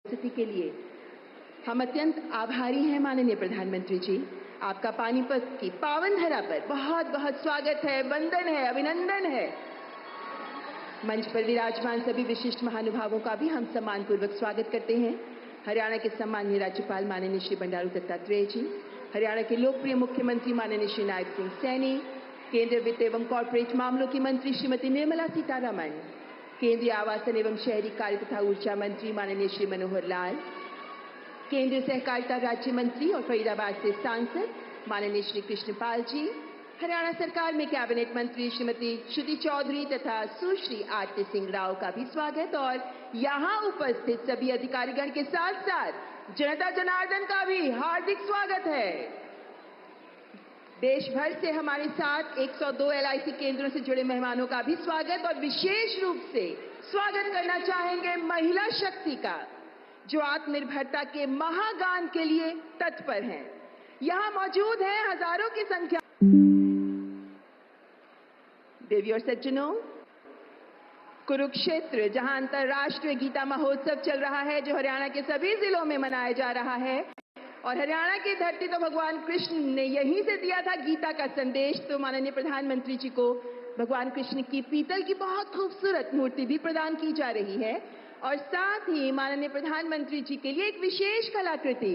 स्थिति के लिए हम अत्यंत आभारी हैं माननीय प्रधानमंत्री जी। आपका पानीपत की पावन धरा पर बहुत बहुत स्वागत है, वंदन है, अभिनंदन है। मंच पर विराजमान सभी विशिष्ट महानुभावों का भी हम सम्मानपूर्वक स्वागत करते हैं। हरियाणा के सम्माननीय राज्यपाल माननीय श्री बंडारू दत्तात्रेय जी, हरियाणा के लोकप्रिय मुख्यमंत्री माननीय श्री नायब सिंह सैनी, केंद्रीय वित्त एवं कॉर्पोरेट मामलों की मंत्री श्रीमती निर्मला सीतारमण, केंद्रीय आवासन एवं शहरी कार्य तथा ऊर्जा मंत्री माननीय श्री मनोहर लाल, केंद्रीय सहकारिता राज्य मंत्री और फरीदाबाद से सांसद माननीय श्री कृष्णपाल जी, हरियाणा सरकार में कैबिनेट मंत्री श्रीमती श्रुति चौधरी तथा सुश्री आरती सिंह राव का भी स्वागत और यहाँ उपस्थित सभी अधिकारीगण के साथ साथ जनता जनार्दन का भी हार्दिक स्वागत है। देश भर से हमारे साथ 102 LIC केंद्रों से जुड़े मेहमानों का भी स्वागत और विशेष रूप से स्वागत करना चाहेंगे महिला शक्ति का, जो आत्मनिर्भरता के महागान के लिए तत्पर हैं। यहाँ मौजूद हैं हजारों की संख्या। देवी और सज्जनों, कुरुक्षेत्र जहां अंतर्राष्ट्रीय गीता महोत्सव चल रहा है, जो हरियाणा के सभी जिलों में मनाया जा रहा है, और हरियाणा की धरती तो भगवान कृष्ण ने यहीं से दिया था गीता का संदेश, तो माननीय प्रधानमंत्री जी को भगवान कृष्ण की पीतल की बहुत खूबसूरत मूर्ति भी प्रदान की जा रही है। और साथ ही माननीय प्रधानमंत्री जी के लिए एक विशेष कलाकृति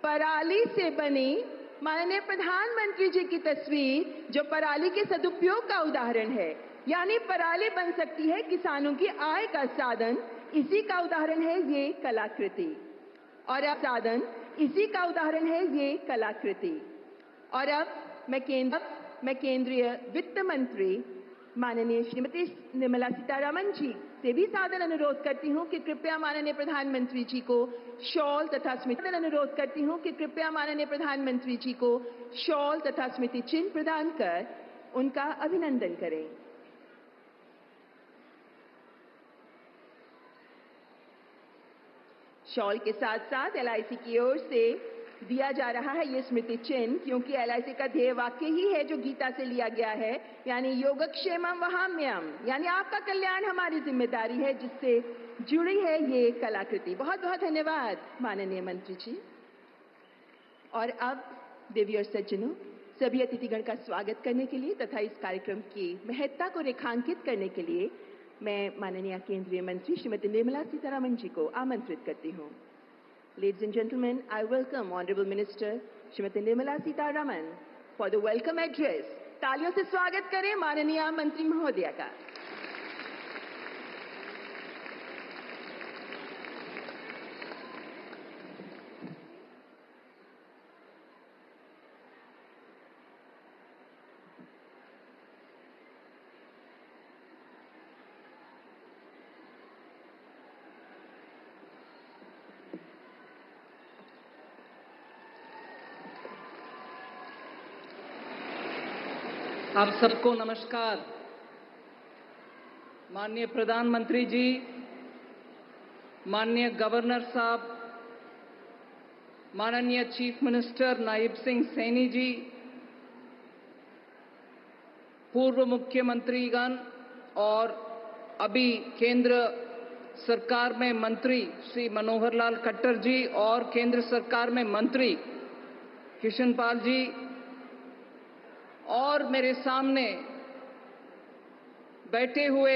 पराली से बनी माननीय प्रधानमंत्री जी की तस्वीर, जो पराली के सदुपयोग का उदाहरण है। यानी पराली बन सकती है किसानों की आय का साधन, इसी का उदाहरण है ये कलाकृति। और अब साधन इसी का उदाहरण है ये कलाकृति। और अब मैं केंद्रीय वित्त मंत्री माननीय श्रीमती निर्मला सीतारमण जी से भी सादर अनुरोध करती हूं कि कृपया माननीय प्रधानमंत्री जी को शॉल तथा स्मृति चिन्ह प्रदान कर उनका अभिनंदन करें। शॉल के साथ साथ LIC की ओर से दिया जा रहा है ये स्मृति चिन्ह, क्योंकि LIC का ध्येय वाक्य ही है जो गीता से लिया गया है, यानी योगक्षेमम वहाम्यहम्, यानी आपका कल्याण हमारी जिम्मेदारी है, जिससे जुड़ी है ये कलाकृति। बहुत बहुत धन्यवाद माननीय मंत्री जी। और अब देवी और सज्जनों, सभी अतिथिगण का स्वागत करने के लिए तथा इस कार्यक्रम की महत्ता को रेखांकित करने के लिए मैं माननीय केंद्रीय मंत्री श्रीमती निर्मला सीतारमण जी को आमंत्रित करती हूँ। Ladies and gentlemen, I welcome Honorable Minister Srimati Nirmala Sitharaman for the welcome address. तालियों से स्वागत करें माननीय मंत्री महोदया का। आप सबको नमस्कार। माननीय प्रधानमंत्री जी, माननीय गवर्नर साहब, माननीय चीफ मिनिस्टर नायब सिंह सैनी जी, पूर्व मुख्यमंत्रीगण और अभी केंद्र सरकार में मंत्री श्री मनोहर लाल खट्टर जी और केंद्र सरकार में मंत्री कृष्णपाल जी, और मेरे सामने बैठे हुए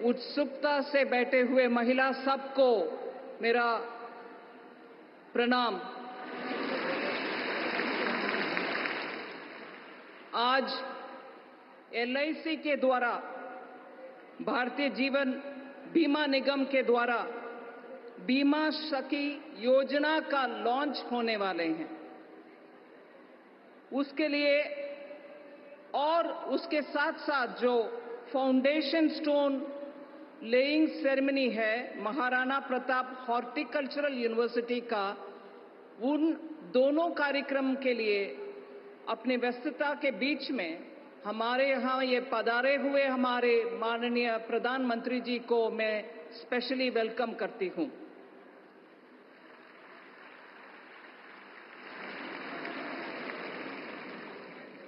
उत्सुकता से बैठे हुए महिला सबको मेरा प्रणाम। आज LIC के द्वारा, भारतीय जीवन बीमा निगम के द्वारा बीमा सखी योजना का लॉन्च होने वाले हैं। उसके लिए और उसके साथ साथ जो फाउंडेशन स्टोन लेइंग सेरेमनी है महाराणा प्रताप हॉर्टिकल्चरल यूनिवर्सिटी का, उन दोनों कार्यक्रम के लिए अपनी व्यस्तता के बीच में हमारे यहाँ ये पधारे हुए हमारे माननीय प्रधानमंत्री जी को मैं स्पेशली वेलकम करती हूँ।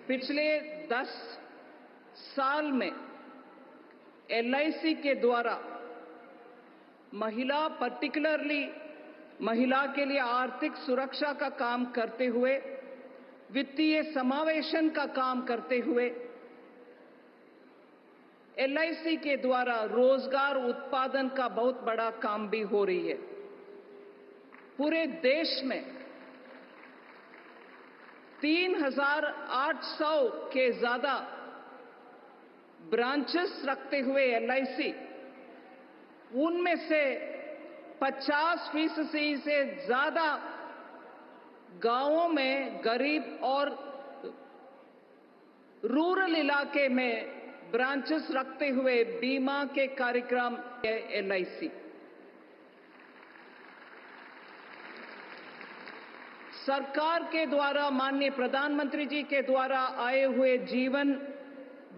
पिछले 10 साल में LIC के द्वारा महिला, पर्टिकुलरली महिला के लिए आर्थिक सुरक्षा का काम करते हुए, वित्तीय समावेशन का काम करते हुए एलआईसी के द्वारा रोजगार उत्पादन का बहुत बड़ा काम भी हो रही है। पूरे देश में 3,800 के ज्यादा ब्रांचेस रखते हुए एलआईसी, उनमें से 50% से ज्यादा गांवों में, गरीब और रूरल इलाके में ब्रांचेस रखते हुए बीमा के कार्यक्रम है एलआईसी। सरकार के द्वारा, माननीय प्रधानमंत्री जी के द्वारा आए हुए जीवन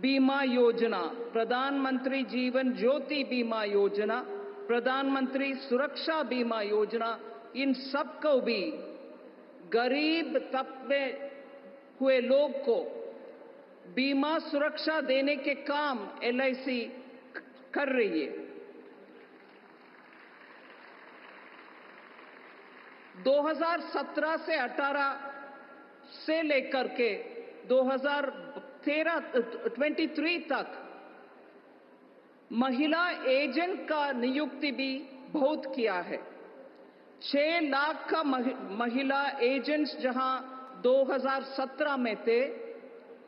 बीमा योजना, प्रधानमंत्री जीवन ज्योति बीमा योजना, प्रधानमंत्री सुरक्षा बीमा योजना, इन सबको भी गरीब तबके हुए लोग को बीमा सुरक्षा देने के काम एलआईसी कर रही है। 2017 से 18 से लेकर के 2023 तक महिला एजेंट का नियुक्ति भी बहुत किया है। 6 लाख का महिला एजेंट्स जहां 2017 में थे,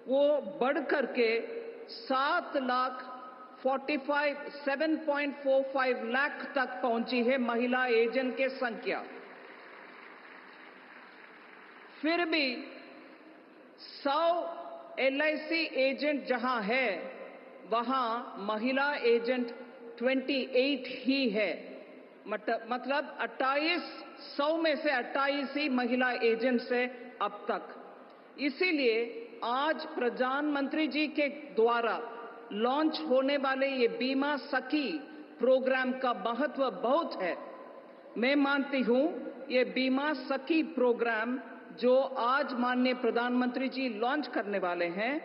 वो बढ़कर के 7.45 लाख तक पहुंची है महिला एजेंट की संख्या। फिर भी 100 एलआईसी एजेंट जहां है, वहां महिला एजेंट 28 ही है। मतलब 100 में से 28 ही महिला एजेंट्स है अब तक। इसीलिए आज प्रधानमंत्री जी के द्वारा लॉन्च होने वाले ये बीमा सखी प्रोग्राम का महत्व बहुत है। मैं मानती हूं ये बीमा सखी प्रोग्राम जो आज माननीय प्रधानमंत्री जी लॉन्च करने वाले हैं,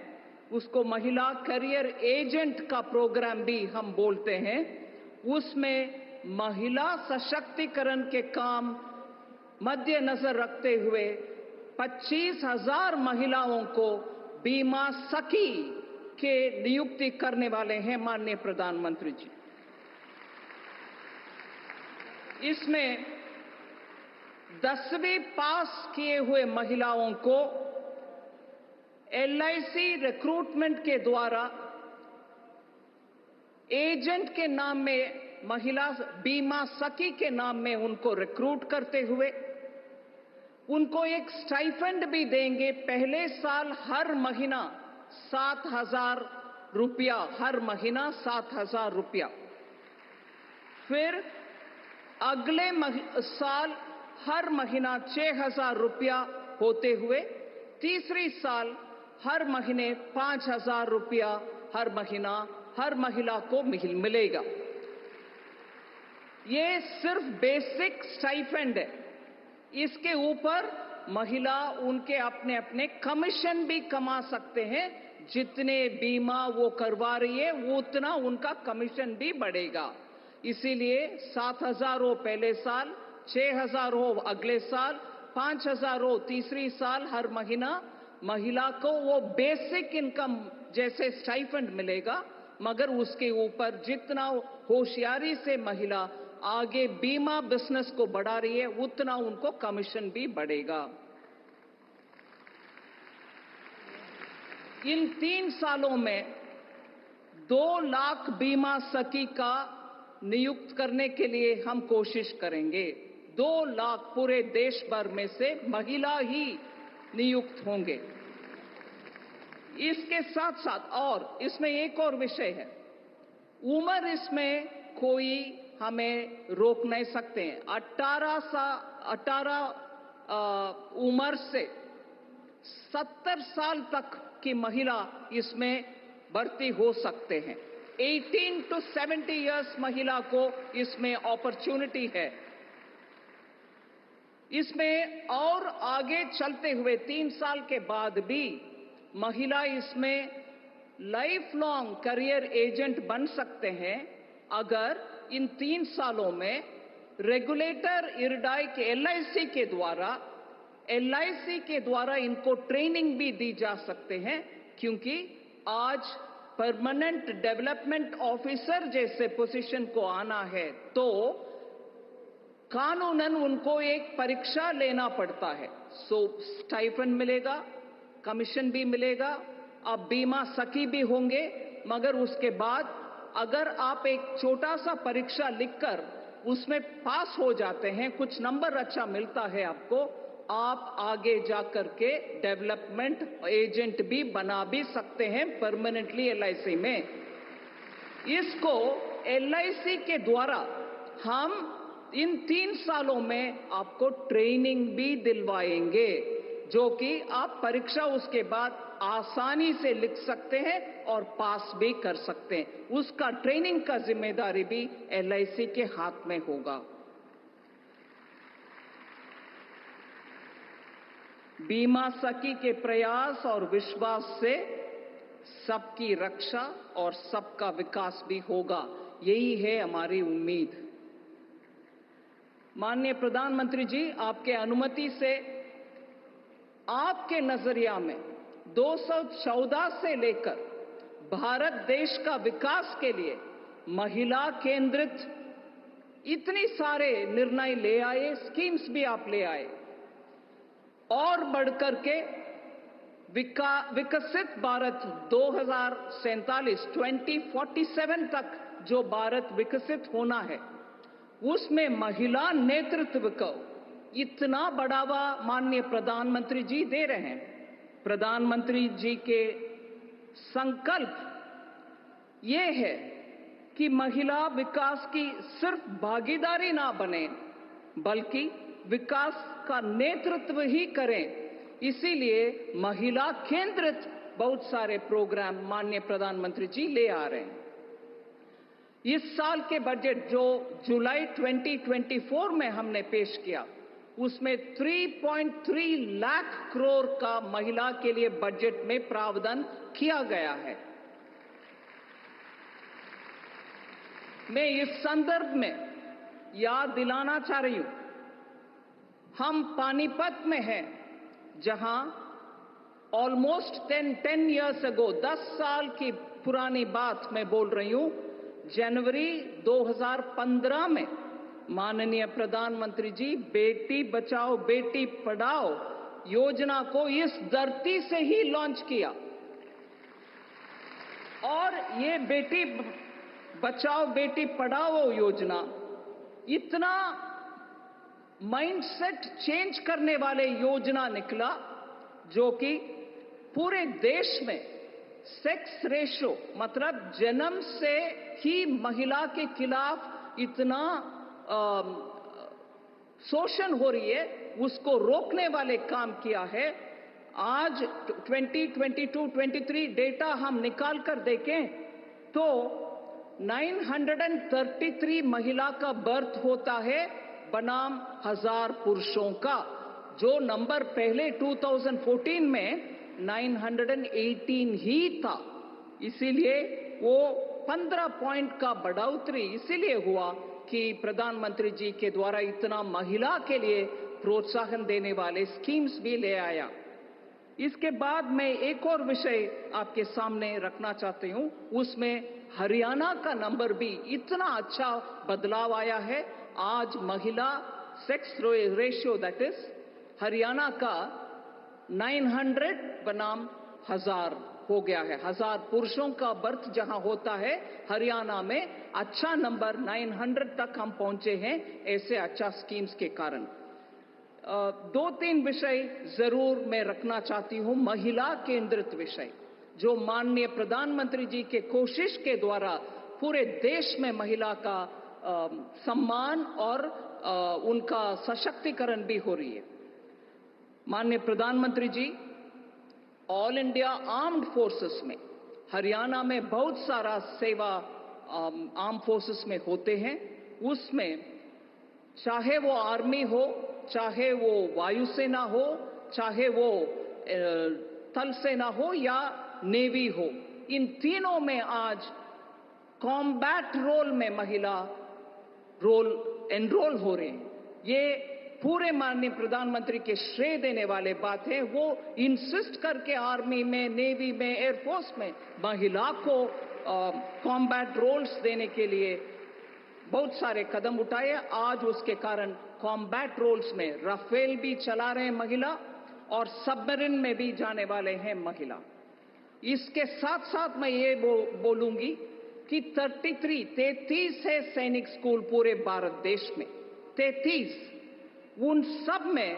उसको महिला करियर एजेंट का प्रोग्राम भी हम बोलते हैं। उसमें महिला सशक्तिकरण के काम मद्देनजर रखते हुए 25,000 महिलाओं को बीमा सखी के नियुक्ति करने वाले हैं माननीय प्रधानमंत्री जी। इसमें 10वीं पास किए हुए महिलाओं को एलआईसी रिक्रूटमेंट के द्वारा एजेंट के नाम में, महिला बीमा सखी के नाम में उनको रिक्रूट करते हुए उनको एक स्टाइपेंड भी देंगे। पहले साल हर महीना 7,000 रुपया, हर महीना 7,000 रुपया। फिर अगले साल हर महीना 6,000 रुपया होते हुए तीसरी साल हर महीने 5,000 रुपया हर महीना हर महिला को मिलेगा। ये सिर्फ बेसिक स्टाइपेंड है। इसके ऊपर महिला उनके अपने अपने कमीशन भी कमा सकते हैं। जितने बीमा वो करवा रही है उतना उनका कमीशन भी बढ़ेगा। इसीलिए 7,000 हो पहले साल, 6,000 हो अगले साल, 5,000 हो तीसरी साल हर महीना महिला को वो बेसिक इनकम जैसे स्टाइपेंड मिलेगा, मगर उसके ऊपर जितना होशियारी से महिला आगे बीमा बिजनेस को बढ़ा रही है उतना उनको कमीशन भी बढ़ेगा। इन 3 सालों में 2 लाख बीमा सखी का नियुक्त करने के लिए हम कोशिश करेंगे। 2 लाख पूरे देश भर में से महिला ही नियुक्त होंगे। इसके साथ साथ और इसमें एक और विषय है, उम्र इसमें कोई हमें रोक नहीं सकते हैं। 18 उम्र से 70 साल तक की महिला इसमें भर्ती हो सकते हैं। 18 to 70 इयर्स महिला को इसमें अपॉर्चुनिटी है। इसमें और आगे चलते हुए 3 साल के बाद भी महिला इसमें लाइफ लॉन्ग करियर एजेंट बन सकते हैं अगर इन 3 सालों में रेगुलेटर इरडाई के एलआईसी के द्वारा इनको ट्रेनिंग भी दी जा सकते हैं, क्योंकि आज परमानेंट डेवलपमेंट ऑफिसर जैसे पोजीशन को आना है तो कानूनन उनको एक परीक्षा लेना पड़ता है। सो स्टाइफंड मिलेगा, कमीशन भी मिलेगा, आप बीमा सखी भी होंगे, मगर उसके बाद अगर आप एक छोटा सा परीक्षा लिखकर उसमें पास हो जाते हैं, कुछ नंबर अच्छा मिलता है आपको, आप आगे जाकर के डेवलपमेंट एजेंट भी बना भी सकते हैं परमानेंटली एलआईसी में। इसको एलआईसी के द्वारा हम इन 3 सालों में आपको ट्रेनिंग भी दिलवाएंगे, जो कि आप परीक्षा उसके बाद आसानी से लिख सकते हैं और पास भी कर सकते हैं। उसका ट्रेनिंग का जिम्मेदारी भी एलआईसी के हाथ में होगा। बीमा सखी के प्रयास और विश्वास से सबकी रक्षा और सबका विकास भी होगा, यही है हमारी उम्मीद। माननीय प्रधानमंत्री जी, आपके अनुमति से आपके नजरिया में 214 से लेकर भारत देश का विकास के लिए महिला केंद्रित इतने सारे निर्णय ले आए, स्कीम्स भी आप ले आए, और बढ़कर के विकसित भारत 2047 तक जो भारत विकसित होना है, उसमें महिला नेतृत्व को इतना बढ़ावा माननीय प्रधानमंत्री जी दे रहे हैं। प्रधानमंत्री जी के संकल्प ये है कि महिला विकास की सिर्फ भागीदारी ना बने, बल्कि विकास का नेतृत्व ही करें। इसीलिए महिला केंद्रित बहुत सारे प्रोग्राम माननीय प्रधानमंत्री जी ले आ रहे हैं। इस साल के बजट जो जुलाई 2024 में हमने पेश किया, उसमें 3.3 लाख करोड़ का महिला के लिए बजट में प्रावधान किया गया है। मैं इस संदर्भ में याद दिलाना चाह रही हूं, हम पानीपत में हैं, जहां ऑलमोस्ट 10 इयर्स अगो, 10 साल की पुरानी बात मैं बोल रही हूं, जनवरी 2015 में माननीय प्रधानमंत्री जी बेटी बचाओ बेटी पढ़ाओ योजना को इस धरती से ही लॉन्च किया। और ये बेटी बचाओ बेटी पढ़ाओ योजना इतना माइंडसेट चेंज करने वाले योजना निकला, जो कि पूरे देश में सेक्स रेशो, मतलब जन्म से ही महिला के खिलाफ इतना शोषण हो रही है, उसको रोकने वाले काम किया है। आज 2022-23 डेटा हम निकाल कर देखें तो 933 महिला का बर्थ होता है बनाम 1000 पुरुषों का, जो नंबर पहले 2014 में 918 ही था। इसीलिए वो 15 पॉइंट का बढ़ोतरी इसीलिए हुआ कि प्रधानमंत्री जी के द्वारा इतना महिला के लिए प्रोत्साहन देने वाले स्कीम्स भी ले आया। इसके बाद मैं एक और विषय आपके सामने रखना चाहती हूं, उसमें हरियाणा का नंबर भी इतना अच्छा बदलाव आया है। आज महिला sex ratio, that is Haryana का 900 बनाम 1000 हो गया है। 1000 पुरुषों का बर्थ जहां होता है, हरियाणा में अच्छा नंबर 900 तक हम पहुंचे हैं, ऐसे अच्छा स्कीम्स के कारण। 2-3 विषय जरूर मैं रखना चाहती हूं, महिला केंद्रित विषय, जो माननीय प्रधानमंत्री जी के कोशिश के द्वारा पूरे देश में महिला का सम्मान और उनका सशक्तिकरण भी हो रही है। माननीय प्रधानमंत्री जी ऑल इंडिया आर्म्ड फोर्सेस में हरियाणा में बहुत सारा सेवा आर्म फोर्सेस में होते हैं। उसमें चाहे वो आर्मी हो, चाहे वो वायुसेना हो, चाहे वो थल सेना हो या नेवी हो, इन तीनों में आज कॉम्बैट रोल में महिला रोल एनरोल हो रहे हैं, ये पूरे माननीय प्रधानमंत्री के श्रेय देने वाले बात है। वो इंसिस्ट करके आर्मी में, नेवी में, एयरफोर्स में महिला को कॉम्बैट रोल्स देने के लिए बहुत सारे कदम उठाए। आज उसके कारण कॉम्बैट रोल्स में राफेल भी चला रहे हैं महिला और सबमरीन में भी जाने वाले हैं महिला। इसके साथ साथ मैं ये बोलूंगी कि 33 है सैनिक स्कूल पूरे भारत देश में, 33, उन सब में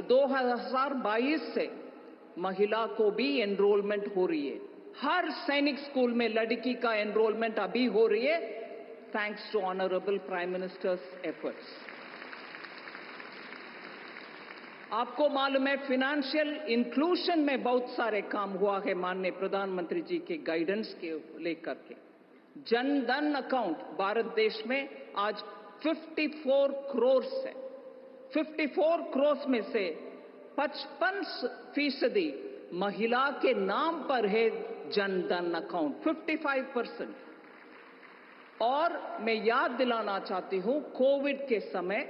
2022 से महिला को भी एनरोलमेंट हो रही है। हर सैनिक स्कूल में लड़की का एनरोलमेंट अभी हो रही है, thanks to honourable prime minister's efforts. आपको मालूम है फिनेंशियल इंक्लूजन में बहुत सारे काम हुआ है माननीय प्रधानमंत्री जी के गाइडेंस के लेकर के। जन धन अकाउंट भारत देश में आज 54 करोड़ है। 54 करोड़ में से 55% महिला के नाम पर है जन धन अकाउंट, 55%। और मैं याद दिलाना चाहती हूं, कोविड के समय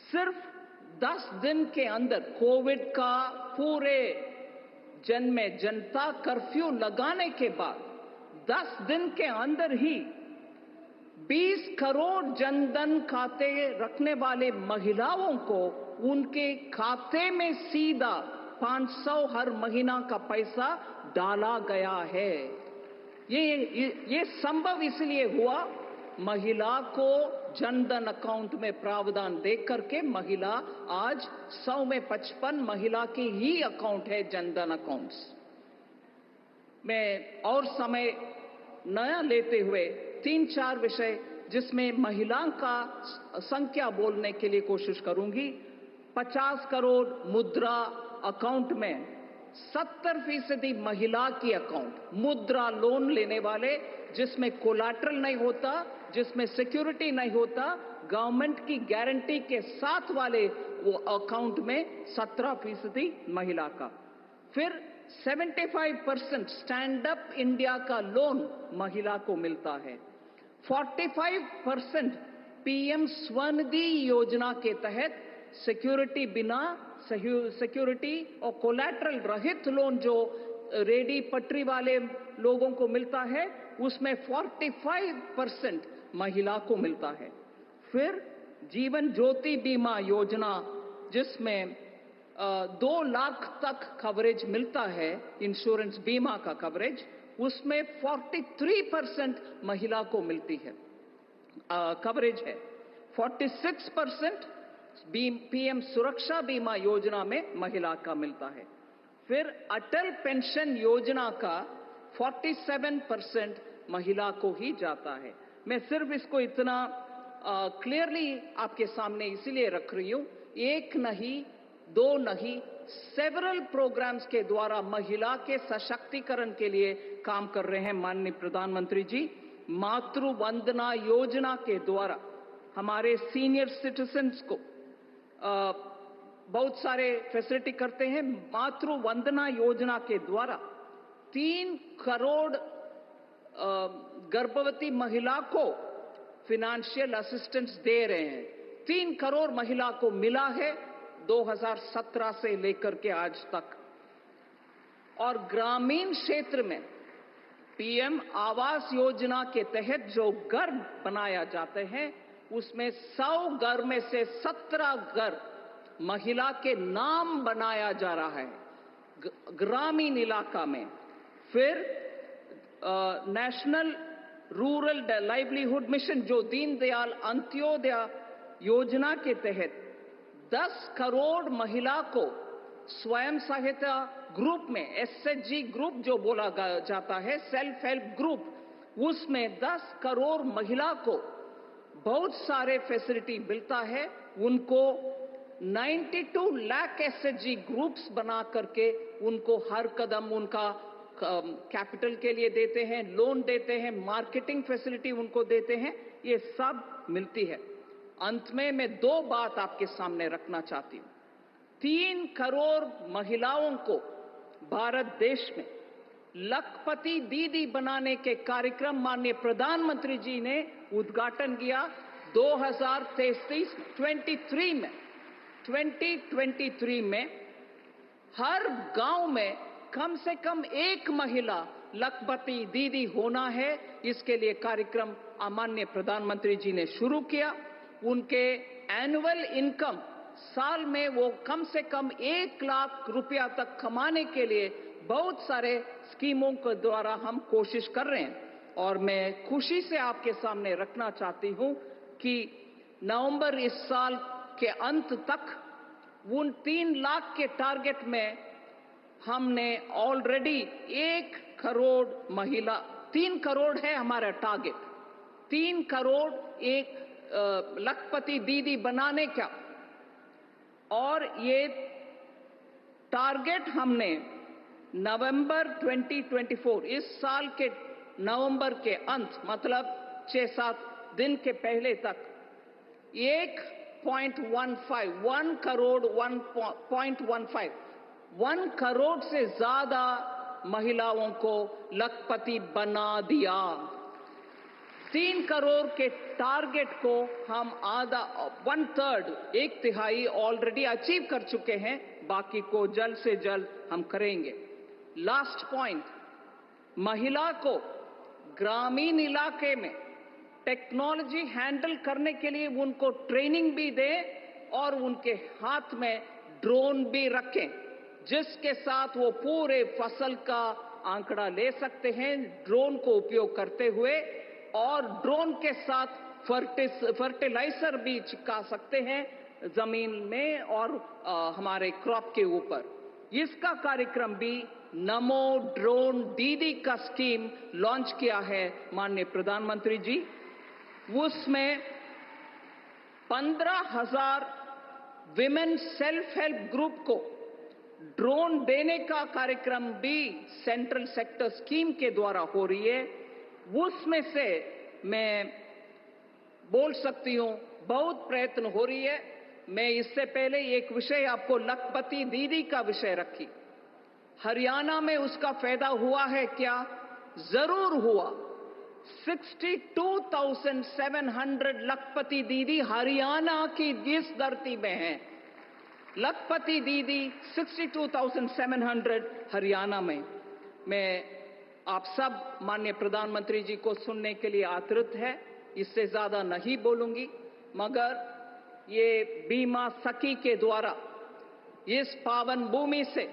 सिर्फ 10 दिन के अंदर कोविड का पूरे जनता कर्फ्यू लगाने के बाद 10 दिन के अंदर ही 20 करोड़ जनधन खाते रखने वाले महिलाओं को उनके खाते में सीधा 500 हर महीना का पैसा डाला गया है। ये संभव इसलिए हुआ, महिला को जनधन अकाउंट में प्रावधान दे करके महिला आज 100 में 55 महिला की ही अकाउंट है जनधन अकाउंट्स में। और समय नया लेते हुए 3-4 विषय जिसमें महिलाओं का संख्या बोलने के लिए कोशिश करूंगी। 50 करोड़ मुद्रा अकाउंट में 70% महिला की अकाउंट, मुद्रा लोन लेने वाले जिसमें कोलैटरल नहीं होता, जिसमें सिक्योरिटी नहीं होता, गवर्नमेंट की गारंटी के साथ वाले वो अकाउंट में 17% महिला का। फिर 75% स्टैंड अप इंडिया का लोन महिला को मिलता है। 45% पीएम स्वनिधि योजना के तहत सिक्योरिटी और कोलैटरल रहित लोन जो रेडी पटरी वाले लोगों को मिलता है, उसमें 45% महिला को मिलता है। फिर जीवन ज्योति बीमा योजना जिसमें 2 लाख तक कवरेज मिलता है, इंश्योरेंस बीमा का कवरेज, उसमें 43% महिला को मिलती है, कवरेज है। 46% पीएम सुरक्षा बीमा योजना में महिला का मिलता है। फिर अटल पेंशन योजना का 47% महिला को ही जाता है। मैं सिर्फ इसको इतना क्लियरली आपके सामने इसीलिए रख रही हूं, एक नहीं, 2 नहीं, सेवरल प्रोग्राम्स के द्वारा महिला के सशक्तिकरण के लिए काम कर रहे हैं माननीय प्रधानमंत्री जी। मातृ वंदना योजना के द्वारा हमारे सीनियर सिटीजन्स को बहुत सारे फैसिलिटी करते हैं। मातृ वंदना योजना के द्वारा 3 करोड़ गर्भवती महिला को फिनेंशियल असिस्टेंस दे रहे हैं। 3 करोड़ महिला को मिला है 2017 से लेकर के आज तक। और ग्रामीण क्षेत्र में पीएम आवास योजना के तहत जो घर बनाया जाते हैं, उसमें 100 घर में से 17 घर महिला के नाम बनाया जा रहा है ग्रामीण इलाका में। फिर नेशनल रूरल लाइवलीहुड मिशन जो दीनदयाल अंत्योदय योजना के तहत 10 करोड़ महिला को स्वयं सहायता ग्रुप में, एसएचजी ग्रुप जो बोला जाता है, सेल्फ हेल्प ग्रुप, उसमें 10 करोड़ महिला को बहुत सारे फैसिलिटी मिलता है। उनको 92 लाख एसएचजी ग्रुप्स बना करके उनको हर कदम उनका कैपिटल के लिए देते हैं, लोन देते हैं, मार्केटिंग फैसिलिटी उनको देते हैं, ये सब मिलती है। अंत में मैं 2 बात आपके सामने रखना चाहती हूं। 3 करोड़ महिलाओं को भारत देश में लखपति दीदी बनाने के कार्यक्रम माननीय प्रधानमंत्री जी ने उद्घाटन किया 2023 में हर गांव में कम से कम एक महिला लखपति दीदी होना है। इसके लिए कार्यक्रम माननीय प्रधानमंत्री जी ने शुरू किया। उनके एनुअल इनकम साल में वो कम से कम 1 लाख रुपया तक कमाने के लिए बहुत सारे स्कीमों के द्वारा हम कोशिश कर रहे हैं। और मैं खुशी से आपके सामने रखना चाहती हूं कि नवंबर इस साल के अंत तक उन 3 लाख के टारगेट में हमने ऑलरेडी 1 करोड़ महिला, 3 करोड़ है हमारा टारगेट, 3 करोड़ एक लखपति दीदी बनाने का। और ये टारगेट हमने नवंबर 2024 इस साल के नवंबर के अंत मतलब 6-7 दिन के पहले तक 1 करोड़ से ज्यादा महिलाओं को लखपति बना दिया। 3 करोड़ के टारगेट को हम आधा 1/3 1/3 ऑलरेडी अचीव कर चुके हैं, बाकी को जल्द से जल्द हम करेंगे। लास्ट पॉइंट, महिला को ग्रामीण इलाके में टेक्नोलॉजी हैंडल करने के लिए उनको ट्रेनिंग भी दें और उनके हाथ में ड्रोन भी रखें, जिसके साथ वो पूरे फसल का आंकड़ा ले सकते हैं ड्रोन को उपयोग करते हुए, और ड्रोन के साथ फर्टिलाइजर भी चिपका सकते हैं जमीन में और हमारे क्रॉप के ऊपर। इसका कार्यक्रम भी नमो ड्रोन दीदी का स्कीम लॉन्च किया है माननीय प्रधानमंत्री जी। उसमें 15,000 विमेन सेल्फ हेल्प ग्रुप को ड्रोन देने का कार्यक्रम भी सेंट्रल सेक्टर स्कीम के द्वारा हो रही है। उसमें से मैं बोल सकती हूं बहुत प्रयत्न हो रही है। मैं इससे पहले एक विषय आपको लखपति दीदी का विषय रखी। हरियाणा में उसका फायदा हुआ है क्या? जरूर हुआ। 62,700 लखपति दीदी हरियाणा की इस धरती में हैं। लखपति दीदी 62,700 हरियाणा में। मैं आप सब माननीय प्रधानमंत्री जी को सुनने के लिए आतुर है, इससे ज्यादा नहीं बोलूंगी, मगर ये बीमा सखी के द्वारा इस पावन भूमि से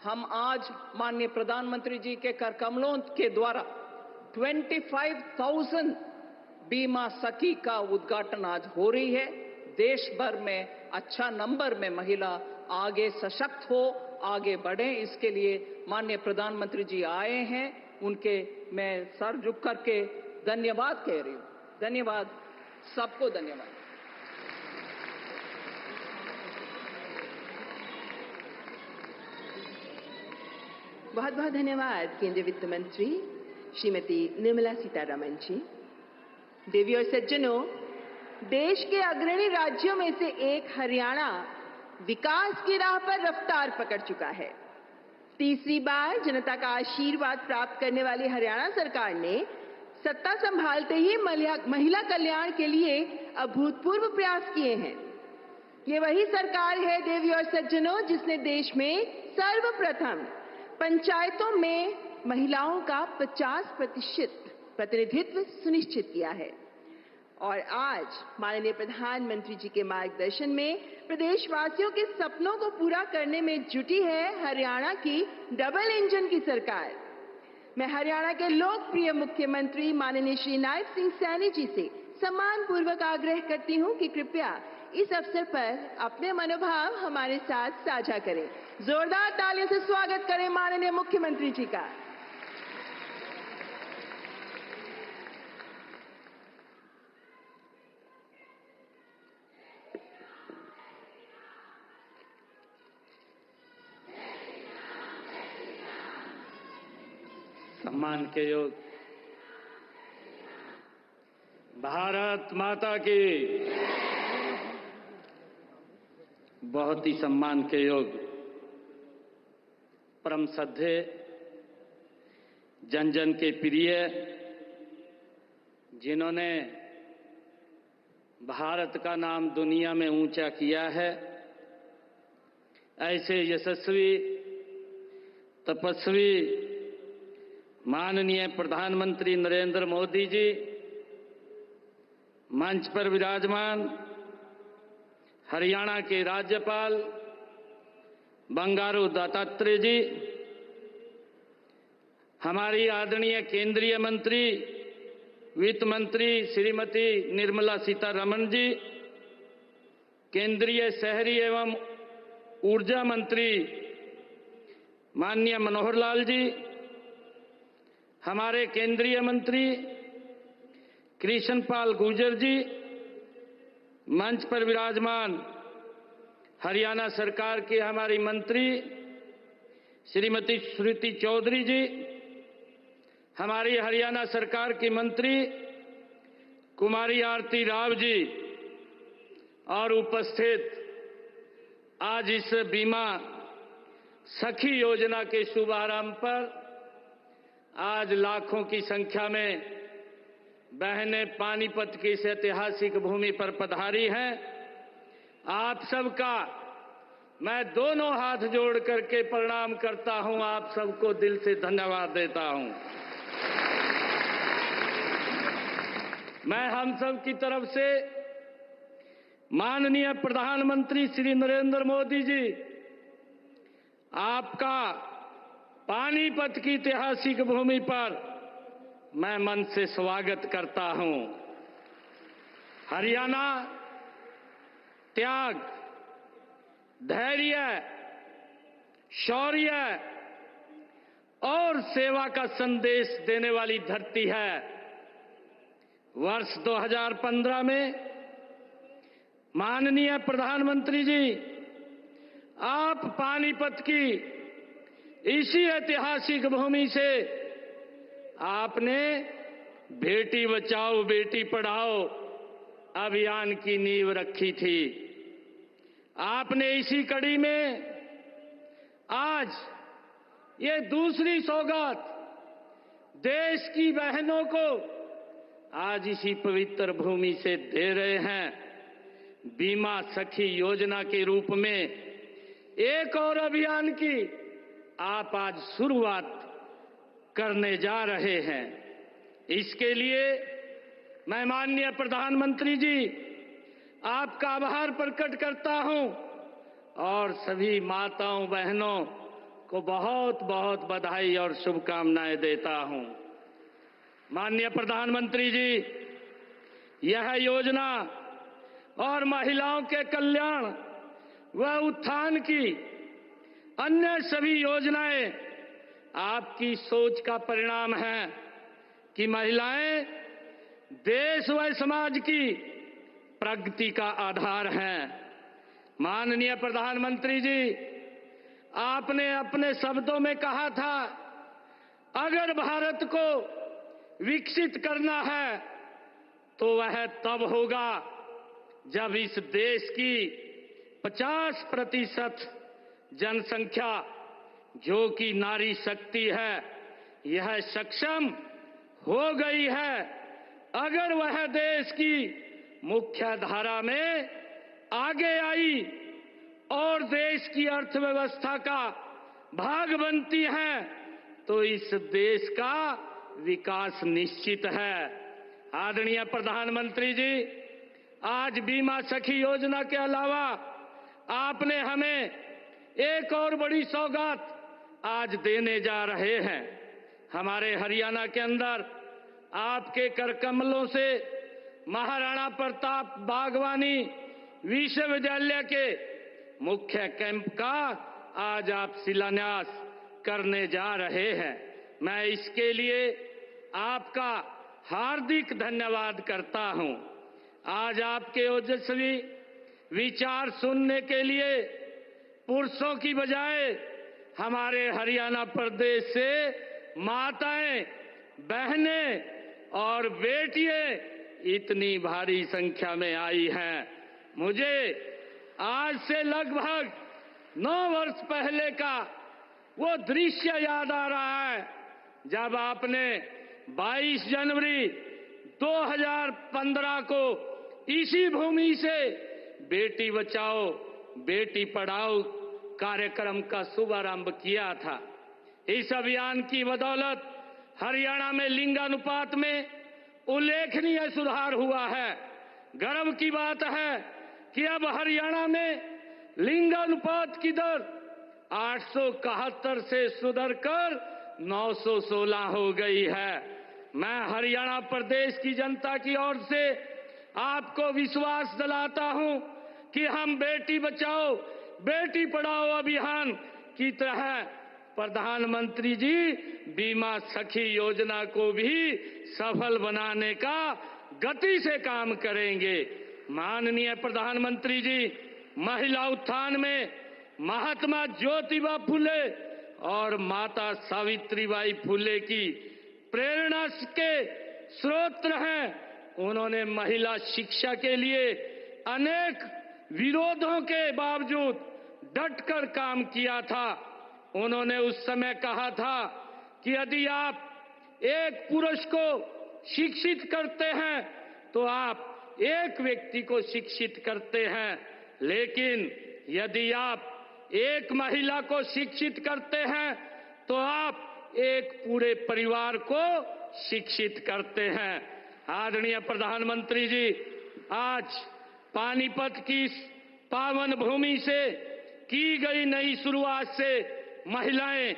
हम आज माननीय प्रधानमंत्री जी के कर कमलों के द्वारा 25,000 बीमा सखी का उद्घाटन आज हो रही है। देश भर में अच्छा नंबर में महिला आगे सशक्त हो, आगे बढ़े, इसके लिए माननीय प्रधानमंत्री जी आए हैं। उनके मैं सर झुक करके धन्यवाद कह रही हूं। धन्यवाद, सबको धन्यवाद। बहुत बहुत धन्यवाद केंद्रीय वित्त मंत्री श्रीमती निर्मला सीतारमण जी। देवी और सज्जनों, देश के अग्रणी राज्यों में से एक हरियाणा विकास की राह पर रफ्तार पकड़ चुका है। तीसरी बार जनता का आशीर्वाद प्राप्त करने वाली हरियाणा सरकार ने सत्ता संभालते ही महिला कल्याण के लिए अभूतपूर्व प्रयास किए हैं। ये वही सरकार है देवी और सज्जनों, जिसने देश में सर्वप्रथम पंचायतों में महिलाओं का 50% प्रतिनिधित्व सुनिश्चित किया है। और आज माननीय प्रधानमंत्री जी के मार्गदर्शन में प्रदेशवासियों के सपनों को पूरा करने में जुटी है हरियाणा की डबल इंजन की सरकार। मैं हरियाणा के लोकप्रिय मुख्यमंत्री माननीय श्री नायब सिंह सैनी जी से सम्मानपूर्वक आग्रह करती हूं कि कृपया इस अवसर पर अपने मनोभाव हमारे साथ साझा करें। जोरदार तालियों से स्वागत करें माननीय मुख्यमंत्री जी का। सम्मान के योग भारत माता की। बहुत ही सम्मान के योग परम श्रद्धेय जन जन के प्रिय, जिन्होंने भारत का नाम दुनिया में ऊंचा किया है, ऐसे यशस्वी तपस्वी माननीय प्रधानमंत्री नरेंद्र मोदी जी, मंच पर विराजमान हरियाणा के राज्यपाल बंडारू दत्तात्रेय जी, हमारी आदरणीय केंद्रीय मंत्री वित्त मंत्री श्रीमती निर्मला सीतारमण जी, केंद्रीय शहरी एवं ऊर्जा मंत्री माननीय मनोहर लाल जी, हमारे केंद्रीय मंत्री कृष्ण पाल गुर्जर जी, मंच पर विराजमान हरियाणा सरकार के हमारी मंत्री श्रीमती श्रुति चौधरी जी, हमारी हरियाणा सरकार की मंत्री कुमारी आरती राव जी, और उपस्थित आज इस बीमा सखी योजना के शुभारंभ पर आज लाखों की संख्या में बहनें पानीपत की इस ऐतिहासिक भूमि पर पधारी हैं। आप सबका मैं दोनों हाथ जोड़ करके प्रणाम करता हूं, आप सबको दिल से धन्यवाद देता हूं। मैं हम सब की तरफ से माननीय प्रधानमंत्री श्री नरेंद्र मोदी जी, आपका पानीपत की ऐतिहासिक भूमि पर मैं मन से स्वागत करता हूं। हरियाणा त्याग, धैर्य, शौर्य और सेवा का संदेश देने वाली धरती है। वर्ष 2015 में माननीय प्रधानमंत्री जी, आप पानीपत की इसी ऐतिहासिक भूमि से आपने बेटी बचाओ बेटी पढ़ाओ अभियान की नींव रखी थी। आपने इसी कड़ी में आज ये दूसरी सौगात देश की बहनों को आज इसी पवित्र भूमि से दे रहे हैं। बीमा सखी योजना के रूप में एक और अभियान की आप आज शुरुआत करने जा रहे हैं। इसके लिए मैं माननीय प्रधानमंत्री जी आपका आभार प्रकट करता हूं और सभी माताओं बहनों को बहुत बहुत बधाई और शुभकामनाएं देता हूं। माननीय प्रधानमंत्री जी, यह योजना और महिलाओं के कल्याण व उत्थान की अन्य सभी योजनाएं आपकी सोच का परिणाम है कि महिलाएं देश व समाज की प्रगति का आधार हैं। माननीय प्रधानमंत्री जी, आपने अपने शब्दों में कहा था, अगर भारत को विकसित करना है तो वह तब होगा जब इस देश की 50% जनसंख्या, जो कि नारी शक्ति है, यह सक्षम हो गई है। अगर वह देश की मुख्य धारा में आगे आई और देश की अर्थव्यवस्था का भाग बनती है तो इस देश का विकास निश्चित है। आदरणीय प्रधानमंत्री जी, आज बीमा सखी योजना के अलावा आपने हमें एक और बड़ी सौगात आज देने जा रहे हैं। हमारे हरियाणा के अंदर आपके कर कमलों से महाराणा प्रताप बागवानी विश्वविद्यालय के मुख्य कैंप का आज आप शिलान्यास करने जा रहे हैं। मैं इसके लिए आपका हार्दिक धन्यवाद करता हूं। आज आपके ओजस्वी विचार सुनने के लिए पुरुषों की बजाय हमारे हरियाणा प्रदेश से माताएं, बहनें और बेटियां इतनी भारी संख्या में आई हैं। मुझे आज से लगभग 9 वर्ष पहले का वो दृश्य याद आ रहा है जब आपने 22 जनवरी 2015 को इसी भूमि से बेटी बचाओ बेटी पढ़ाओ कार्यक्रम का शुभारंभ किया था। इस अभियान की बदौलत हरियाणा में लिंगानुपात में उल्लेखनीय सुधार हुआ है। गर्व की बात है कि अब हरियाणा में लिंगानुपात की दर 871 से सुधरकर 916 हो गई है। मैं हरियाणा प्रदेश की जनता की ओर से आपको विश्वास दिलाता हूं कि हम बेटी बचाओ बेटी पढ़ाओ अभियान की तरह प्रधानमंत्री जी बीमा सखी योजना को भी सफल बनाने का गति से काम करेंगे। माननीय प्रधानमंत्री जी महिला उत्थान में महात्मा ज्योतिबा फुले और माता सावित्रीबाई फुले की प्रेरणा के स्रोत हैं। उन्होंने महिला शिक्षा के लिए अनेक विरोधों के बावजूद डटकर काम किया था। उन्होंने उस समय कहा था कि यदि आप एक पुरुष को शिक्षित करते हैं तो आप एक व्यक्ति को शिक्षित करते हैं, लेकिन यदि आप एक महिला को शिक्षित करते हैं तो आप एक पूरे परिवार को शिक्षित करते हैं। आदरणीय प्रधानमंत्री जी, आज पानीपत की इस पावन भूमि से की गई नई शुरुआत से महिलाएं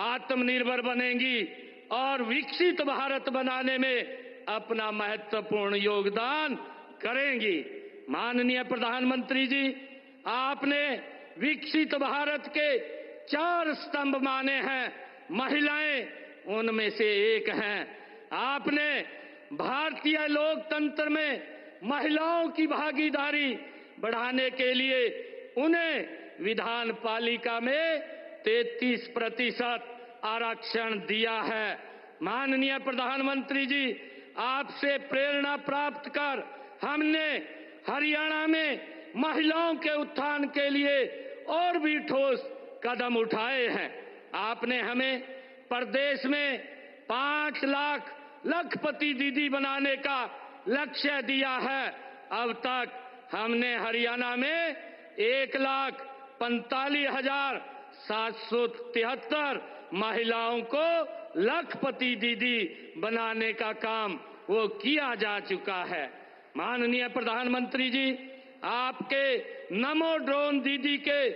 आत्मनिर्भर बनेंगी और विकसित भारत बनाने में अपना महत्वपूर्ण योगदान करेंगी। माननीय प्रधानमंत्री जी, आपने विकसित भारत के 4 स्तंभ माने हैं, महिलाएं उनमें से एक हैं। आपने भारतीय लोकतंत्र में महिलाओं की भागीदारी बढ़ाने के लिए उन्हें विधान पालिका में 33% आरक्षण दिया है। माननीय प्रधानमंत्री जी, आपसे प्रेरणा प्राप्त कर हमने हरियाणा में महिलाओं के उत्थान के लिए और भी ठोस कदम उठाए हैं। आपने हमें प्रदेश में 5 लाख लखपति दीदी बनाने का लक्ष्य दिया है। अब तक हमने हरियाणा में 1,45,773 महिलाओं को लखपति दीदी बनाने का काम वो किया जा चुका है। माननीय प्रधानमंत्री जी, आपके नमो ड्रोन दीदी के